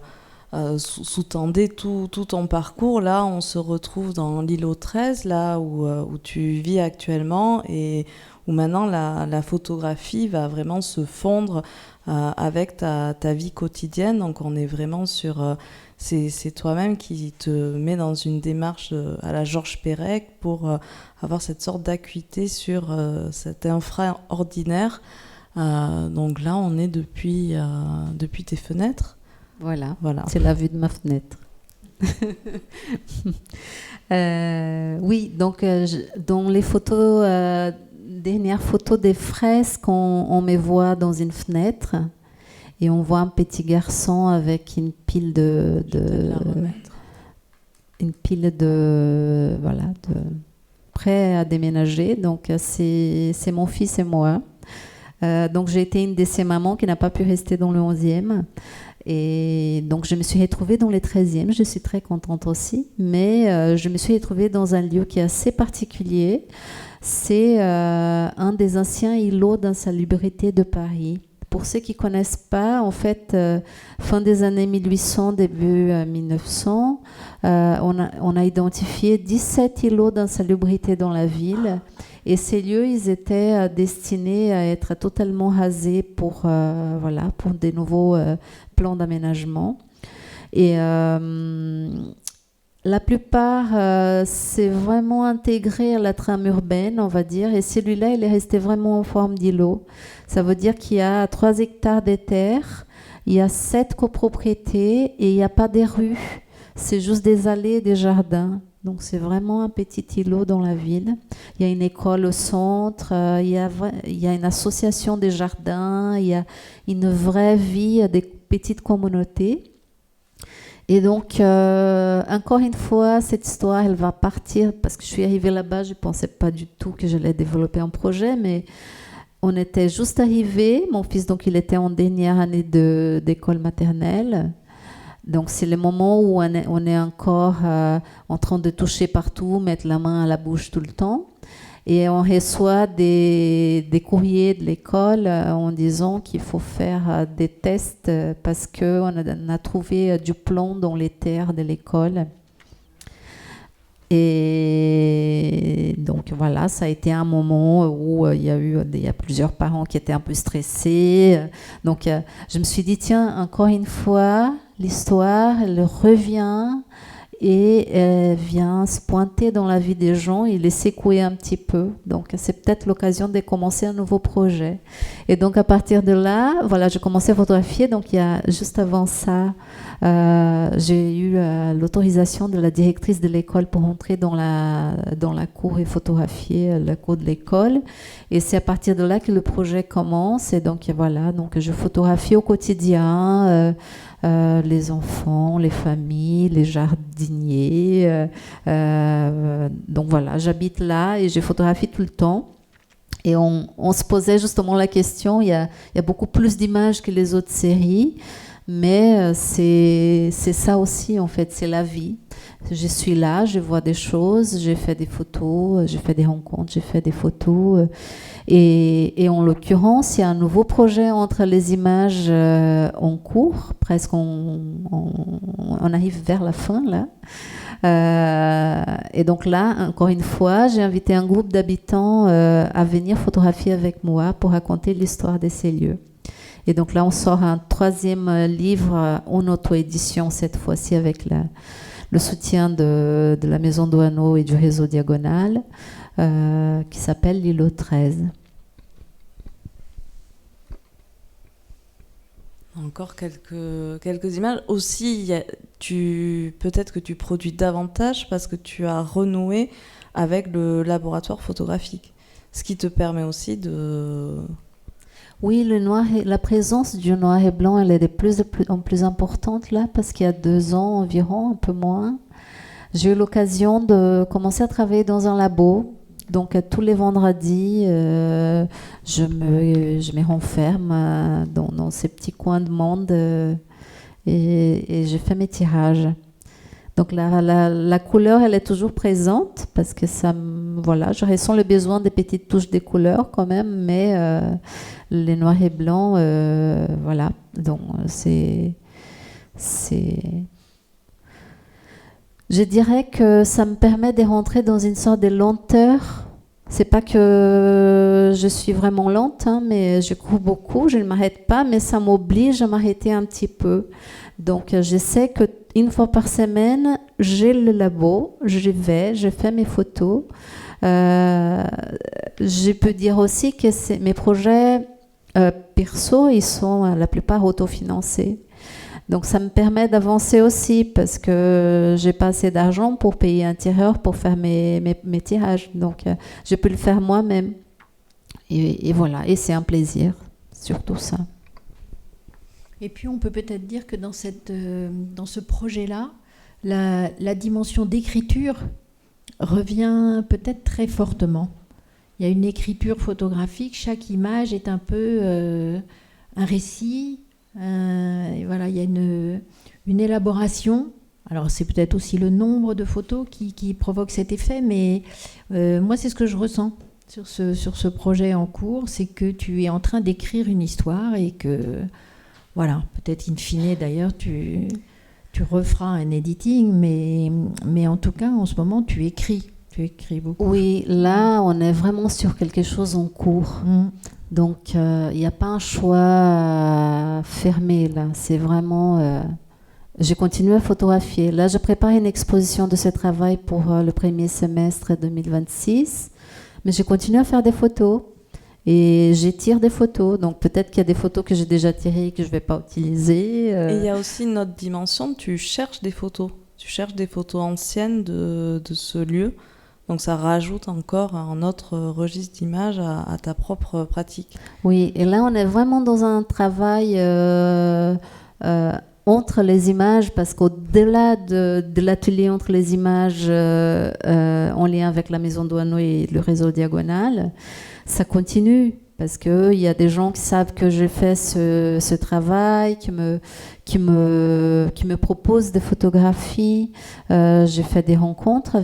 sous-tendait tout ton parcours. Là, on se retrouve dans l'îlot 13, là où tu vis actuellement et où maintenant la photographie va vraiment se fondre avec ta vie quotidienne. Donc, on est vraiment sur... c'est toi-même qui te met dans une démarche à la Georges Pérec pour avoir cette sorte d'acuité sur cet infra ordinaire. Donc là, on est depuis tes fenêtres. Voilà. C'est la vue de ma fenêtre. Oui, donc dans les photos, dernières photos des fresques, on me voit dans une fenêtre et on voit un petit garçon avec une pile de prêt à déménager. Donc c'est mon fils et moi. Donc j'ai été une de ces mamans qui n'a pas pu rester dans le 11e. Et donc, je me suis retrouvée dans les 13e. Je suis très contente aussi. Mais je me suis retrouvée dans un lieu qui est assez particulier. C'est un des anciens îlots d'insalubrité de Paris. Pour ceux qui ne connaissent pas, en fait, fin des années 1800, début 1900, on a identifié 17 îlots d'insalubrité dans la ville. Et ces lieux, ils étaient destinés à être totalement rasés pour des nouveaux plans d'aménagement. Et la plupart, c'est vraiment intégré à la trame urbaine, on va dire. Et celui-là, il est resté vraiment en forme d'îlot. Ça veut dire qu'il y a 3 hectares de terre, il y a 7 copropriétés et il n'y a pas des rues. C'est juste des allées et des jardins. Donc, c'est vraiment un petit îlot dans la ville. Il y a une école au centre, il y a une association des jardins, il y a une vraie vie des petites communautés. Et donc, encore une fois, cette histoire, elle va partir, parce que je suis arrivée là-bas, je ne pensais pas du tout que j'allais développer un projet, mais on était juste arrivés. Mon fils, donc, il était en dernière année d'école maternelle. Donc, c'est le moment où on est encore en train de toucher partout, mettre la main à la bouche tout le temps. Et on reçoit des courriers de l'école en disant qu'il faut faire des tests parce qu'on a trouvé du plomb dans les terres de l'école. Et donc voilà, ça a été un moment où il y a plusieurs parents qui étaient un peu stressés. Donc je me suis dit, tiens, encore une fois, l'histoire, elle revient et elle vient se pointer dans la vie des gens et les secouer un petit peu. Donc c'est peut-être l'occasion de commencer un nouveau projet. Et donc à partir de là, voilà, j'ai commencé à photographier. Donc il y a juste avant ça, j'ai eu l'autorisation de la directrice de l'école pour entrer dans la cour et photographier la cour de l'école. Et c'est à partir de là que le projet commence. Et donc voilà, donc je photographie au quotidien les enfants, les familles, les jardiniers. Donc voilà, j'habite là et je photographie tout le temps. Et on se posait justement la question, il y a beaucoup plus d'images que les autres séries, mais c'est ça aussi en fait, c'est la vie. Je suis là, je vois des choses, j'ai fait des photos, j'ai fait des rencontres, j'ai fait des photos. Et en l'occurrence, il y a un nouveau projet entre les images en cours, presque on arrive vers la fin là. Et donc là, encore une fois, j'ai invité un groupe d'habitants à venir photographier avec moi pour raconter l'histoire de ces lieux. Et donc là, on sort un 3e livre en auto-édition, cette fois-ci avec le soutien de la Maison Douaneau et du réseau Diagonal, qui s'appelle l'îlot 13. Encore quelques images. Aussi, peut-être que tu produis davantage parce que tu as renoué avec le laboratoire photographique, ce qui te permet aussi de... Oui, la présence du noir et blanc, elle est de plus en plus importante là, parce qu'il y a 2 ans environ, un peu moins, j'ai eu l'occasion de commencer à travailler dans un labo. Donc tous les vendredis, je me renferme dans ces petits coins de monde et je fais mes tirages. Donc la couleur, elle est toujours présente parce que voilà, je ressens le besoin des petites touches de couleurs quand même, mais les noirs et blancs, voilà. Donc je dirais que ça me permet de rentrer dans une sorte de lenteur. C'est pas que je suis vraiment lente, hein, mais je cours beaucoup, je ne m'arrête pas, mais ça m'oblige à m'arrêter un petit peu. Donc je sais qu'une fois par semaine, j'ai le labo, j'y vais, je fais mes photos. Je peux dire aussi que mes projets perso, ils sont la plupart autofinancés. Donc ça me permet d'avancer aussi parce que j'ai pas assez d'argent pour payer un tireur pour faire mes tirages. Donc je peux le faire moi-même. Et voilà, et c'est un plaisir, surtout ça. Et puis on peut peut-être dire que dans ce projet-là, la dimension d'écriture revient peut-être très fortement. Il y a une écriture photographique, chaque image est un peu un récit, Et voilà, il y a une élaboration. Alors c'est peut-être aussi le nombre de photos qui provoque cet effet, mais moi c'est ce que je ressens sur ce projet en cours, c'est que tu es en train d'écrire une histoire et que, voilà, peut-être in fine d'ailleurs tu referas un editing, mais en tout cas en ce moment tu écris beaucoup. Oui, là on est vraiment sur quelque chose en cours. Donc il n'y a pas un choix fermé là, c'est vraiment... J'ai continué à photographier. Là, je prépare une exposition de ce travail pour le premier semestre 2026. Mais j'ai continué à faire des photos. Et j'étire des photos. Donc peut-être qu'il y a des photos que j'ai déjà tirées et que je ne vais pas utiliser. Et il y a aussi une autre dimension, tu cherches des photos. Tu cherches des photos anciennes de ce lieu. Donc ça rajoute encore un autre registre d'images à ta propre pratique. Oui, et là, on est vraiment dans un travail... entre les images, parce qu'au-delà de l'atelier entre les images en lien avec la Maison Douaneau et le réseau Diagonal, ça continue, parce qu'il y a des gens qui savent que j'ai fait ce travail, qui me proposent des photographies. J'ai fait des rencontres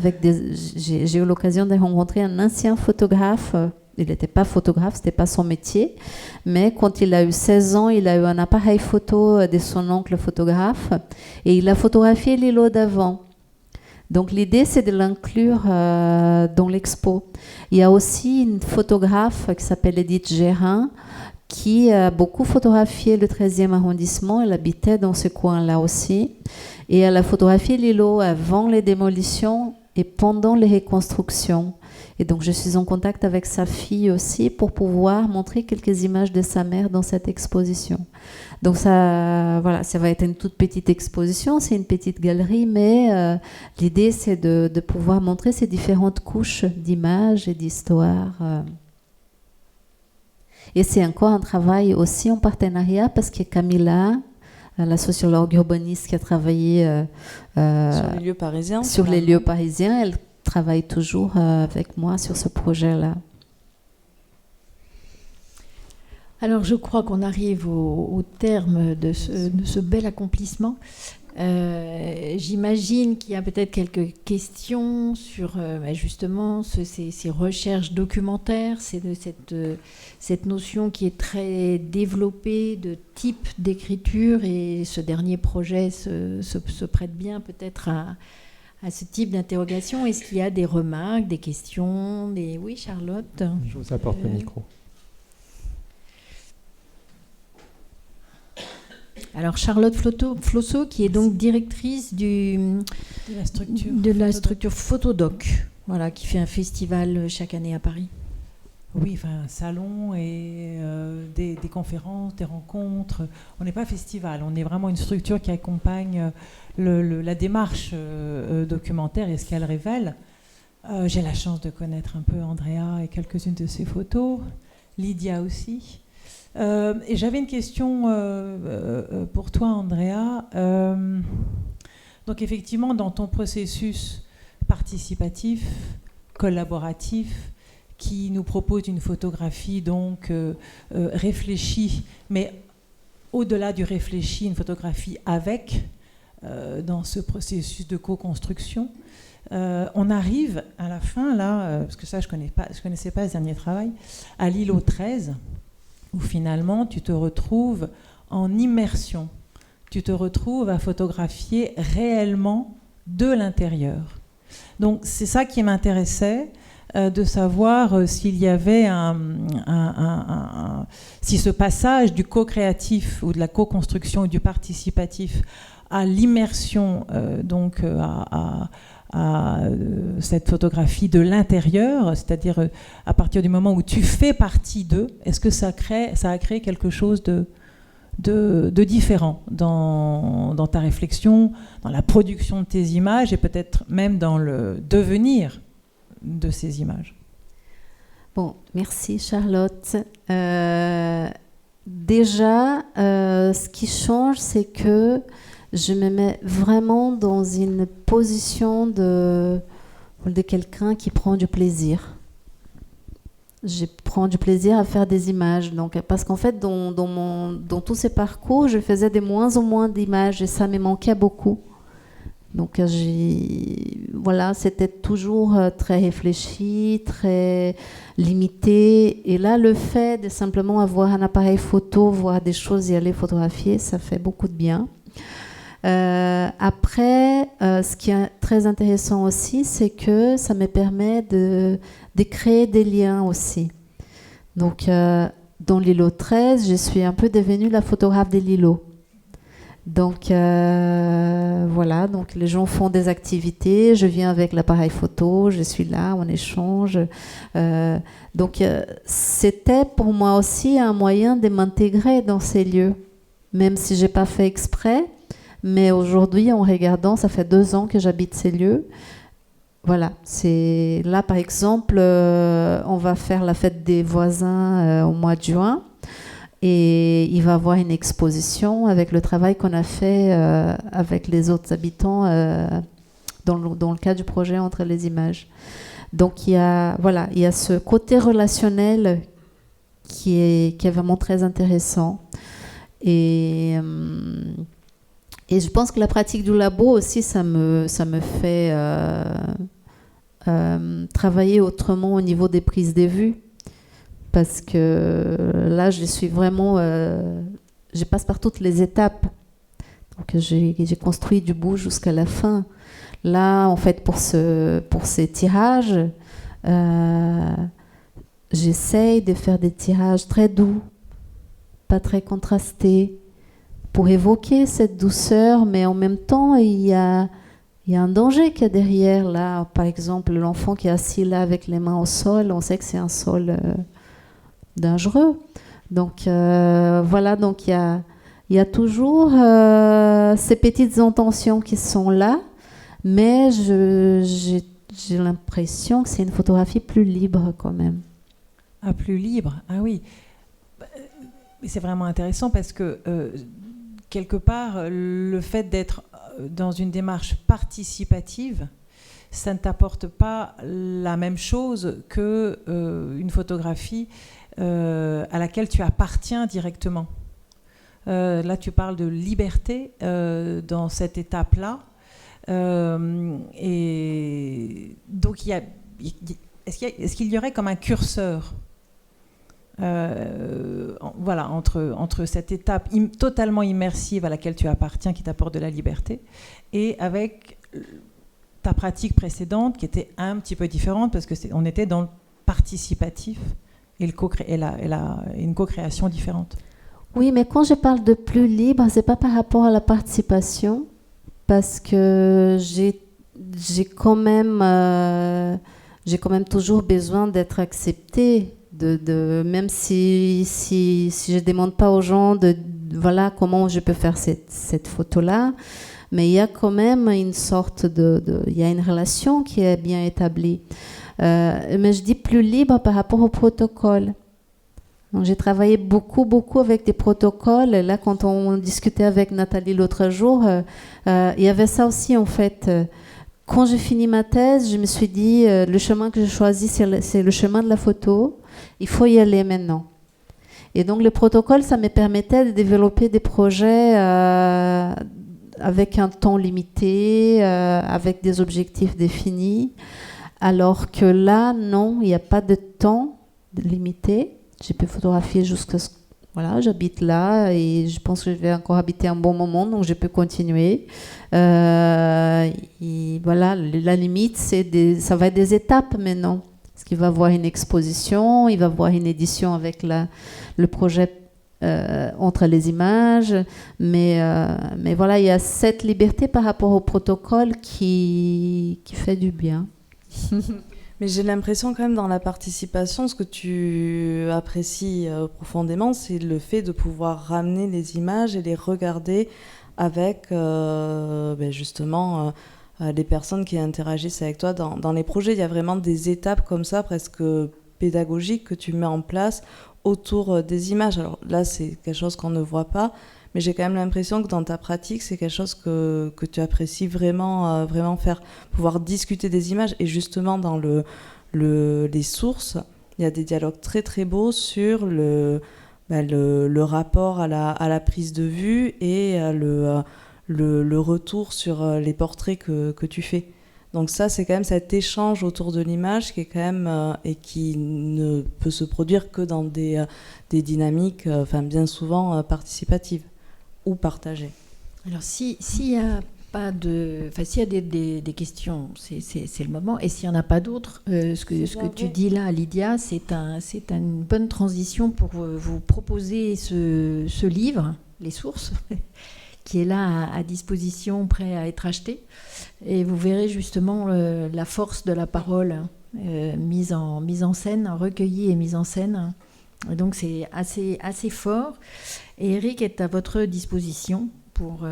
j'ai eu l'occasion de rencontrer un ancien photographe. Il n'était pas photographe, ce n'était pas son métier. Mais quand il a eu 16 ans, il a eu un appareil photo de son oncle photographe et il a photographié l'îlot d'avant. Donc l'idée, c'est de l'inclure dans l'expo. Il y a aussi une photographe qui s'appelle Edith Gérin qui a beaucoup photographié le 13e arrondissement. Elle habitait dans ce coin-là aussi. Et elle a photographié l'îlot avant les démolitions et pendant les reconstructions. Et donc, je suis en contact avec sa fille aussi pour pouvoir montrer quelques images de sa mère dans cette exposition. Donc, ça va être une toute petite exposition, c'est une petite galerie, mais l'idée, c'est de pouvoir montrer ces différentes couches d'images et d'histoires. Et c'est encore un travail aussi en partenariat parce que Camilla, la sociologue urbaniste qui a travaillé sur les lieux parisiens. Sur les lieux parisiens, elle travaille toujours avec moi sur ce projet-là. Alors je crois qu'on arrive au terme de ce bel accomplissement. J'imagine qu'il y a peut-être quelques questions sur justement ces recherches documentaires, cette notion qui est très développée de type d'écriture, et ce dernier projet se prête bien peut-être à ce type d'interrogation. Est-ce qu'il y a des remarques, des questions, Oui, Charlotte. Je vous apporte le micro. Alors Charlotte Flosso, qui est donc directrice de la structure Photodoc, voilà, qui fait un festival chaque année à Paris. Oui, enfin, un salon et des conférences, des rencontres. On n'est pas festival, on est vraiment une structure qui accompagne la démarche documentaire et ce qu'elle révèle. J'ai la chance de connaître un peu Andrea et quelques-unes de ses photos, Lydia aussi. Et j'avais une question pour toi, Andrea. Donc effectivement, dans ton processus participatif, collaboratif, qui nous propose une photographie donc réfléchie, mais au-delà du réfléchi, une photographie avec, dans ce processus de co-construction. On arrive à la fin, là, parce que ça je connaissais pas ce dernier travail, à l'îlot 13, où finalement tu te retrouves en immersion. Tu te retrouves à photographier réellement de l'intérieur. Donc c'est ça qui m'intéressait, de savoir s'il y avait si ce passage du co-créatif ou de la co-construction ou du participatif à l'immersion, donc à cette photographie de l'intérieur, c'est-à-dire à partir du moment où tu fais partie d'eux, est-ce que ça a créé quelque chose de différent dans ta réflexion, dans la production de tes images et peut-être même dans le devenir de ces images? Bon, merci Charlotte. Déjà, ce qui change, c'est que je me mets vraiment dans une position de quelqu'un qui prend du plaisir. je prends du plaisir à faire des images. Donc, parce qu'en fait, dans tous ces parcours, je faisais de moins en moins d'images et ça me manquait beaucoup. Donc, voilà, c'était toujours très réfléchi, très limité. Et là, le fait de simplement avoir un appareil photo, voir des choses et aller photographier, ça fait beaucoup de bien. Après, ce qui est très intéressant aussi, c'est que ça me permet de créer des liens aussi. Donc, dans l'îlot 13, je suis un peu devenue la photographe de l'îlot. Donc, voilà, donc les gens font des activités, je viens avec l'appareil photo, je suis là, on échange. Donc, c'était pour moi aussi un moyen de m'intégrer dans ces lieux, même si je n'ai pas fait exprès. Mais aujourd'hui, en regardant, ça fait 2 ans que j'habite ces lieux. Voilà, c'est là par exemple, on va faire la fête des voisins au mois de juin et il va y avoir une exposition avec le travail qu'on a fait avec les autres habitants dans le cadre du projet Entre les images. Donc il y a ce côté relationnel qui est vraiment très intéressant et je pense que la pratique du labo aussi, ça me fait travailler autrement au niveau des prises de vue. Parce que là, je suis vraiment... je passe par toutes les étapes. Donc, j'ai construit du bout jusqu'à la fin. Là, en fait, pour ces tirages, j'essaye de faire des tirages très doux, pas très contrastés, pour évoquer cette douceur, mais en même temps, il y a un danger qu'il y a derrière. Là, par exemple, l'enfant qui est assis là avec les mains au sol, on sait que c'est un sol dangereux. Donc, voilà, donc il y a toujours ces petites intentions qui sont là, mais j'ai l'impression que c'est une photographie plus libre quand même. Ah, plus libre, ah oui. C'est vraiment intéressant parce que... quelque part, le fait d'être dans une démarche participative, ça ne t'apporte pas la même chose qu'une photographie à laquelle tu appartiens directement. Là, tu parles de liberté dans cette étape-là. Et donc, est-ce qu'il y aurait comme un curseur voilà, entre cette étape totalement immersive à laquelle tu appartiens, qui t'apporte de la liberté, et avec ta pratique précédente qui était un petit peu différente parce qu'on était dans le participatif et une co-création différente. Oui, mais quand je parle de plus libre, c'est pas par rapport à la participation, parce que j'ai quand même toujours besoin d'être acceptée. Même si je demande pas aux gens voilà comment je peux faire cette photo-là, mais il y a quand même une sorte il y a une relation qui est bien établie. Mais je dis plus libre par rapport au protocole. Donc, j'ai travaillé beaucoup avec des protocoles. Là, quand on discutait avec Nathalie l'autre jour, il y avait ça aussi en fait. Quand j'ai fini ma thèse, je me suis dit le chemin que je choisis, c'est le chemin de la photo. Il faut y aller maintenant. Et donc, le protocole, ça me permettait de développer des projets avec un temps limité, avec des objectifs définis. Alors que là, non, il n'y a pas de temps limité. Je peux photographier jusqu'à ce... Voilà, j'habite là et je pense que je vais encore habiter un bon moment, donc je peux continuer. Et voilà, la limite, ça va être des étapes maintenant. Parce qu'il va y avoir une exposition, il va y avoir une édition avec le projet Entre les images. Mais voilà, il y a cette liberté par rapport au protocole qui fait du bien. Mais j'ai l'impression quand même dans la participation, ce que tu apprécies profondément, c'est le fait de pouvoir ramener les images et les regarder avec justement les personnes qui interagissent avec toi dans les projets. Il y a vraiment des étapes comme ça, presque pédagogiques, que tu mets en place autour des images. Alors là, c'est quelque chose qu'on ne voit pas, mais j'ai quand même l'impression que dans ta pratique, c'est quelque chose que tu apprécies vraiment faire, pouvoir discuter des images. Et justement, dans les sources, Il y a des dialogues très très beaux sur le rapport à la prise de vue et le retour sur les portraits que tu fais. Donc ça, c'est quand même cet échange autour de l'image qui est quand même et qui ne peut se produire que dans des dynamiques, bien souvent participatives ou partagées. Alors s'il y a pas de, s'il y a des questions, c'est le moment. Et s'il n'y en a pas d'autres, ce que tu dis là, Lydia, c'est une bonne transition pour vous proposer ce livre, Les Sources, qui est là à disposition, prêt à être acheté. Et vous verrez justement la force de la parole mise en scène, recueillie et mise en scène. Et donc c'est assez fort. Et Eric est à votre disposition pour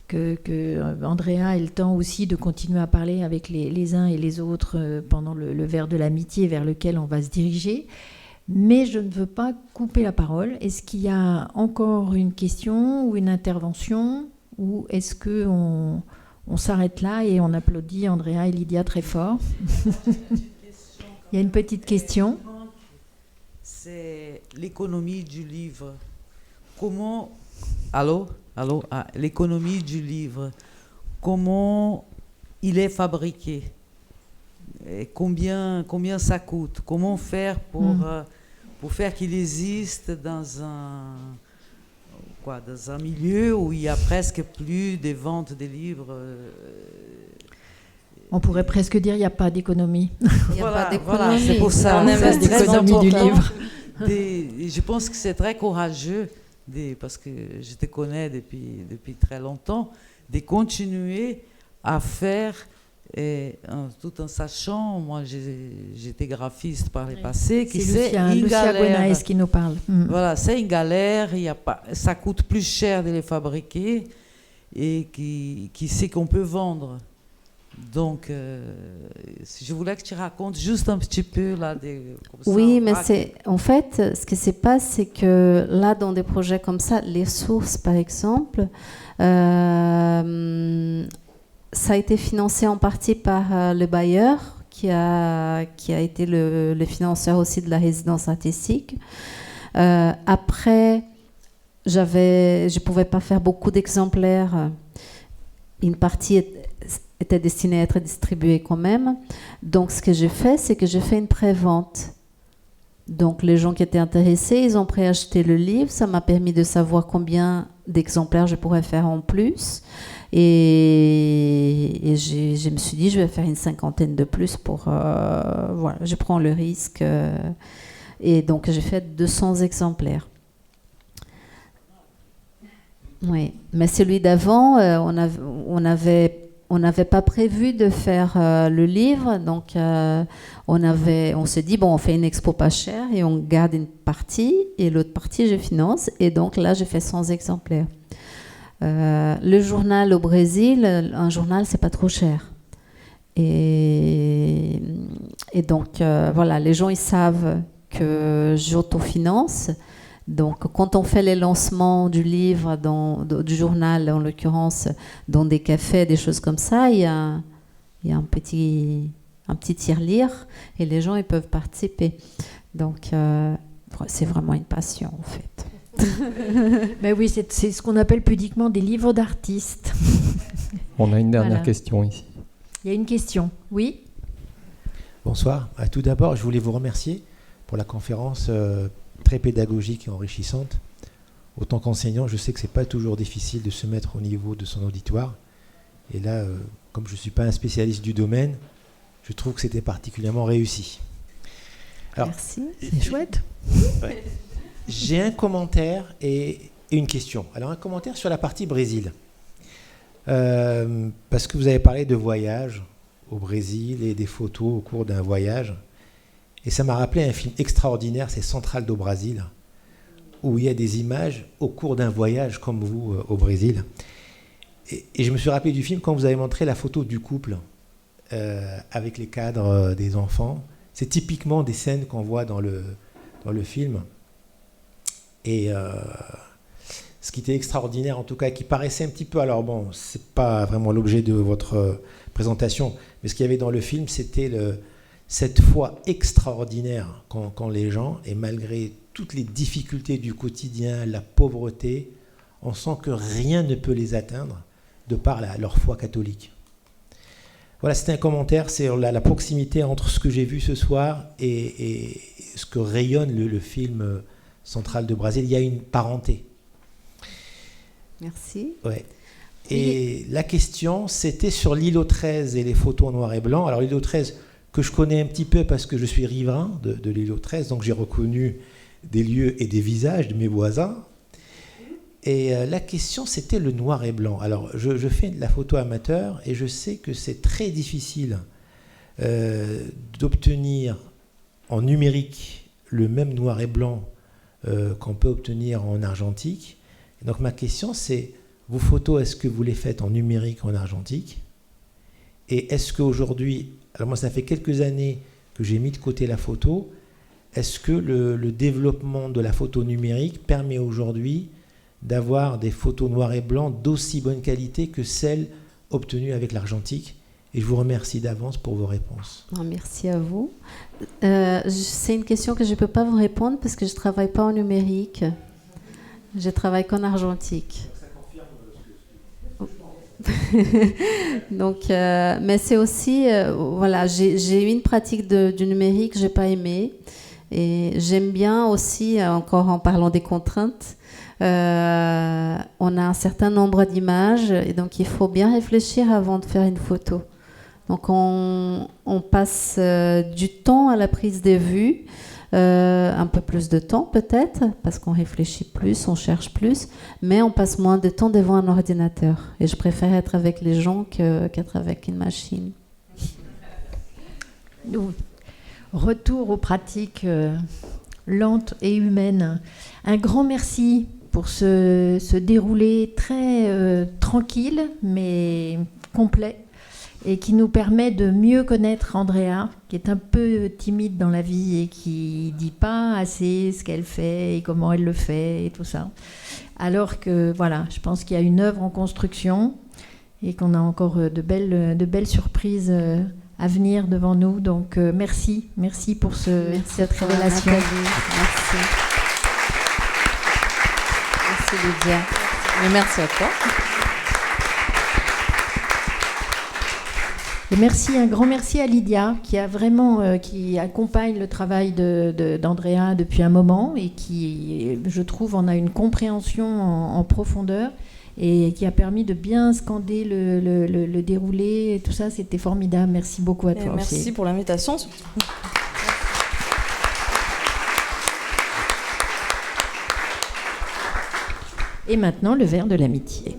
que Andrea ait le temps aussi de continuer à parler avec les uns et les autres pendant le verre de l'amitié vers lequel on va se diriger. Mais je ne veux pas couper la parole. Est-ce qu'il y a encore une question ou une intervention, ou est-ce qu'on s'arrête là et on applaudit Andrea et Lydia très fort? Il y a une petite question. C'est l'économie du livre. Comment... l'économie du livre. Comment il est fabriqué? Et combien ça coûte? Comment faire pour faire qu'il existe dans un milieu où il y a presque plus de ventes des livres? On pourrait presque dire qu'il n'y a pas d'économie. Voilà, c'est pour ça. On aime l'économie du livre. Je pense que c'est très courageux, parce que je te connais depuis très longtemps, de continuer à faire, tout en sachant, moi j'étais graphiste par le passé, que c'est une Lucia galère. Gonaes qui nous parle. Voilà, c'est une galère, ça coûte plus cher de les fabriquer et qui sait qu'on peut vendre. Donc, je voulais que tu racontes juste un petit peu là. Oui, mais en fait, ce qui se passe, c'est que là, dans des projets comme ça, les sources, par exemple, ça a été financé en partie par le bailleur, qui a été le financeur aussi de la résidence artistique. Après, je ne pouvais pas faire beaucoup d'exemplaires. Une partie était destinée à être distribuée quand même. Donc, ce que j'ai fait, c'est que j'ai fait une pré-vente. Donc, les gens qui étaient intéressés, ils ont préacheté le livre. Ça m'a permis de savoir combien d'exemplaires je pourrais faire en plus. Et je me suis dit, je vais faire une 50aine de plus pour... voilà, je prends le risque. Et donc, j'ai fait 200 exemplaires. Oui, mais celui d'avant, on n'avait pas prévu de faire le livre, donc on s'est dit, bon, on fait une expo pas chère et on garde une partie, et l'autre partie, je finance, et donc là, j'ai fait 100 exemplaires. Le journal au Brésil, un journal, c'est pas trop cher. Et donc, voilà, les gens, ils savent que j'autofinance. Donc, quand on fait les lancements du livre, du journal en l'occurrence, dans des cafés, des choses comme ça, il y a un petit tirelire et les gens ils peuvent participer. Donc, c'est vraiment une passion en fait. Ben oui, c'est ce qu'on appelle pudiquement des livres d'artistes. On a une dernière Voilà. question ici. Il y a une question, oui. Bonsoir. Tout d'abord, je voulais vous remercier pour la conférence très pédagogique et enrichissante. Autant qu'enseignant, je sais que ce n'est pas toujours difficile de se mettre au niveau de son auditoire. Et là, comme je ne suis pas un spécialiste du domaine, je trouve que c'était particulièrement réussi. Alors, merci, c'est chouette. Ouais. J'ai un commentaire et une question. Alors, un commentaire sur la partie Brésil. Parce que vous avez parlé de voyage au Brésil et des photos au cours d'un voyage. Et ça m'a rappelé un film extraordinaire, c'est Central do Brasil, où il y a des images au cours d'un voyage comme vous au Brésil. Et je me suis rappelé du film quand vous avez montré la photo du couple avec les cadres des enfants. C'est typiquement des scènes qu'on voit dans le film. Et ce qui était extraordinaire en tout cas, qui paraissait un petit peu... Alors bon, c'est pas vraiment l'objet de votre présentation, mais ce qu'il y avait dans le film, c'était cette foi extraordinaire qu'ont les gens, et malgré toutes les difficultés du quotidien, la pauvreté, on sent que rien ne peut les atteindre de par leur foi catholique. Voilà, c'était un commentaire sur la proximité entre ce que j'ai vu ce soir et ce que rayonne le film Central de Brésil. Il y a une parenté. Merci. Ouais. Et la question, c'était sur l'îlot 13 et les photos en noir et blanc. Alors l'îlot 13, que je connais un petit peu parce que je suis riverain de l'îlot 13, donc j'ai reconnu des lieux et des visages de mes voisins. Et la question, c'était le noir et blanc. Alors, je fais de la photo amateur et je sais que c'est très difficile d'obtenir en numérique le même noir et blanc qu'on peut obtenir en argentique. Et donc, ma question, c'est, vos photos, est-ce que vous les faites en numérique ou en argentique? Et est-ce qu'aujourd'hui, alors moi, ça fait quelques années que j'ai mis de côté la photo, est-ce que le développement de la photo numérique permet aujourd'hui d'avoir des photos noir et blanc d'aussi bonne qualité que celles obtenues avec l'argentique? Et je vous remercie d'avance pour vos réponses. Merci à vous. C'est une question que je ne peux pas vous répondre parce que je ne travaille pas en numérique. Je travaille qu'en argentique. Donc, mais c'est aussi, voilà, j'ai eu une pratique du numérique que je n'ai pas aimée. Et j'aime bien aussi, encore en parlant des contraintes, on a un certain nombre d'images et donc il faut bien réfléchir avant de faire une photo. Donc on passe du temps à la prise des vues, un peu plus de temps peut-être, parce qu'on réfléchit plus, on cherche plus, mais on passe moins de temps devant un ordinateur. Et je préfère être avec les gens qu'être avec une machine. Retour aux pratiques lentes et humaines. Un grand merci pour ce déroulé très tranquille mais complet et qui nous permet de mieux connaître Andrea, qui est un peu timide dans la vie et qui dit pas assez ce qu'elle fait et comment elle le fait et tout ça. Alors que voilà, je pense qu'il y a une œuvre en construction et qu'on a encore de belles surprises à venir devant nous. Donc merci pour cette révélation. Merci. Merci Lydia. Mais merci à toi. Et merci, un grand merci à Lydia qui a vraiment qui accompagne le travail d'Andrea depuis un moment et qui, je trouve, en a une compréhension en profondeur et qui a permis de bien scander le déroulé et tout ça. C'était formidable. Merci beaucoup à toi. Merci aussi. Pour l'invitation. Et maintenant, le verre de l'amitié.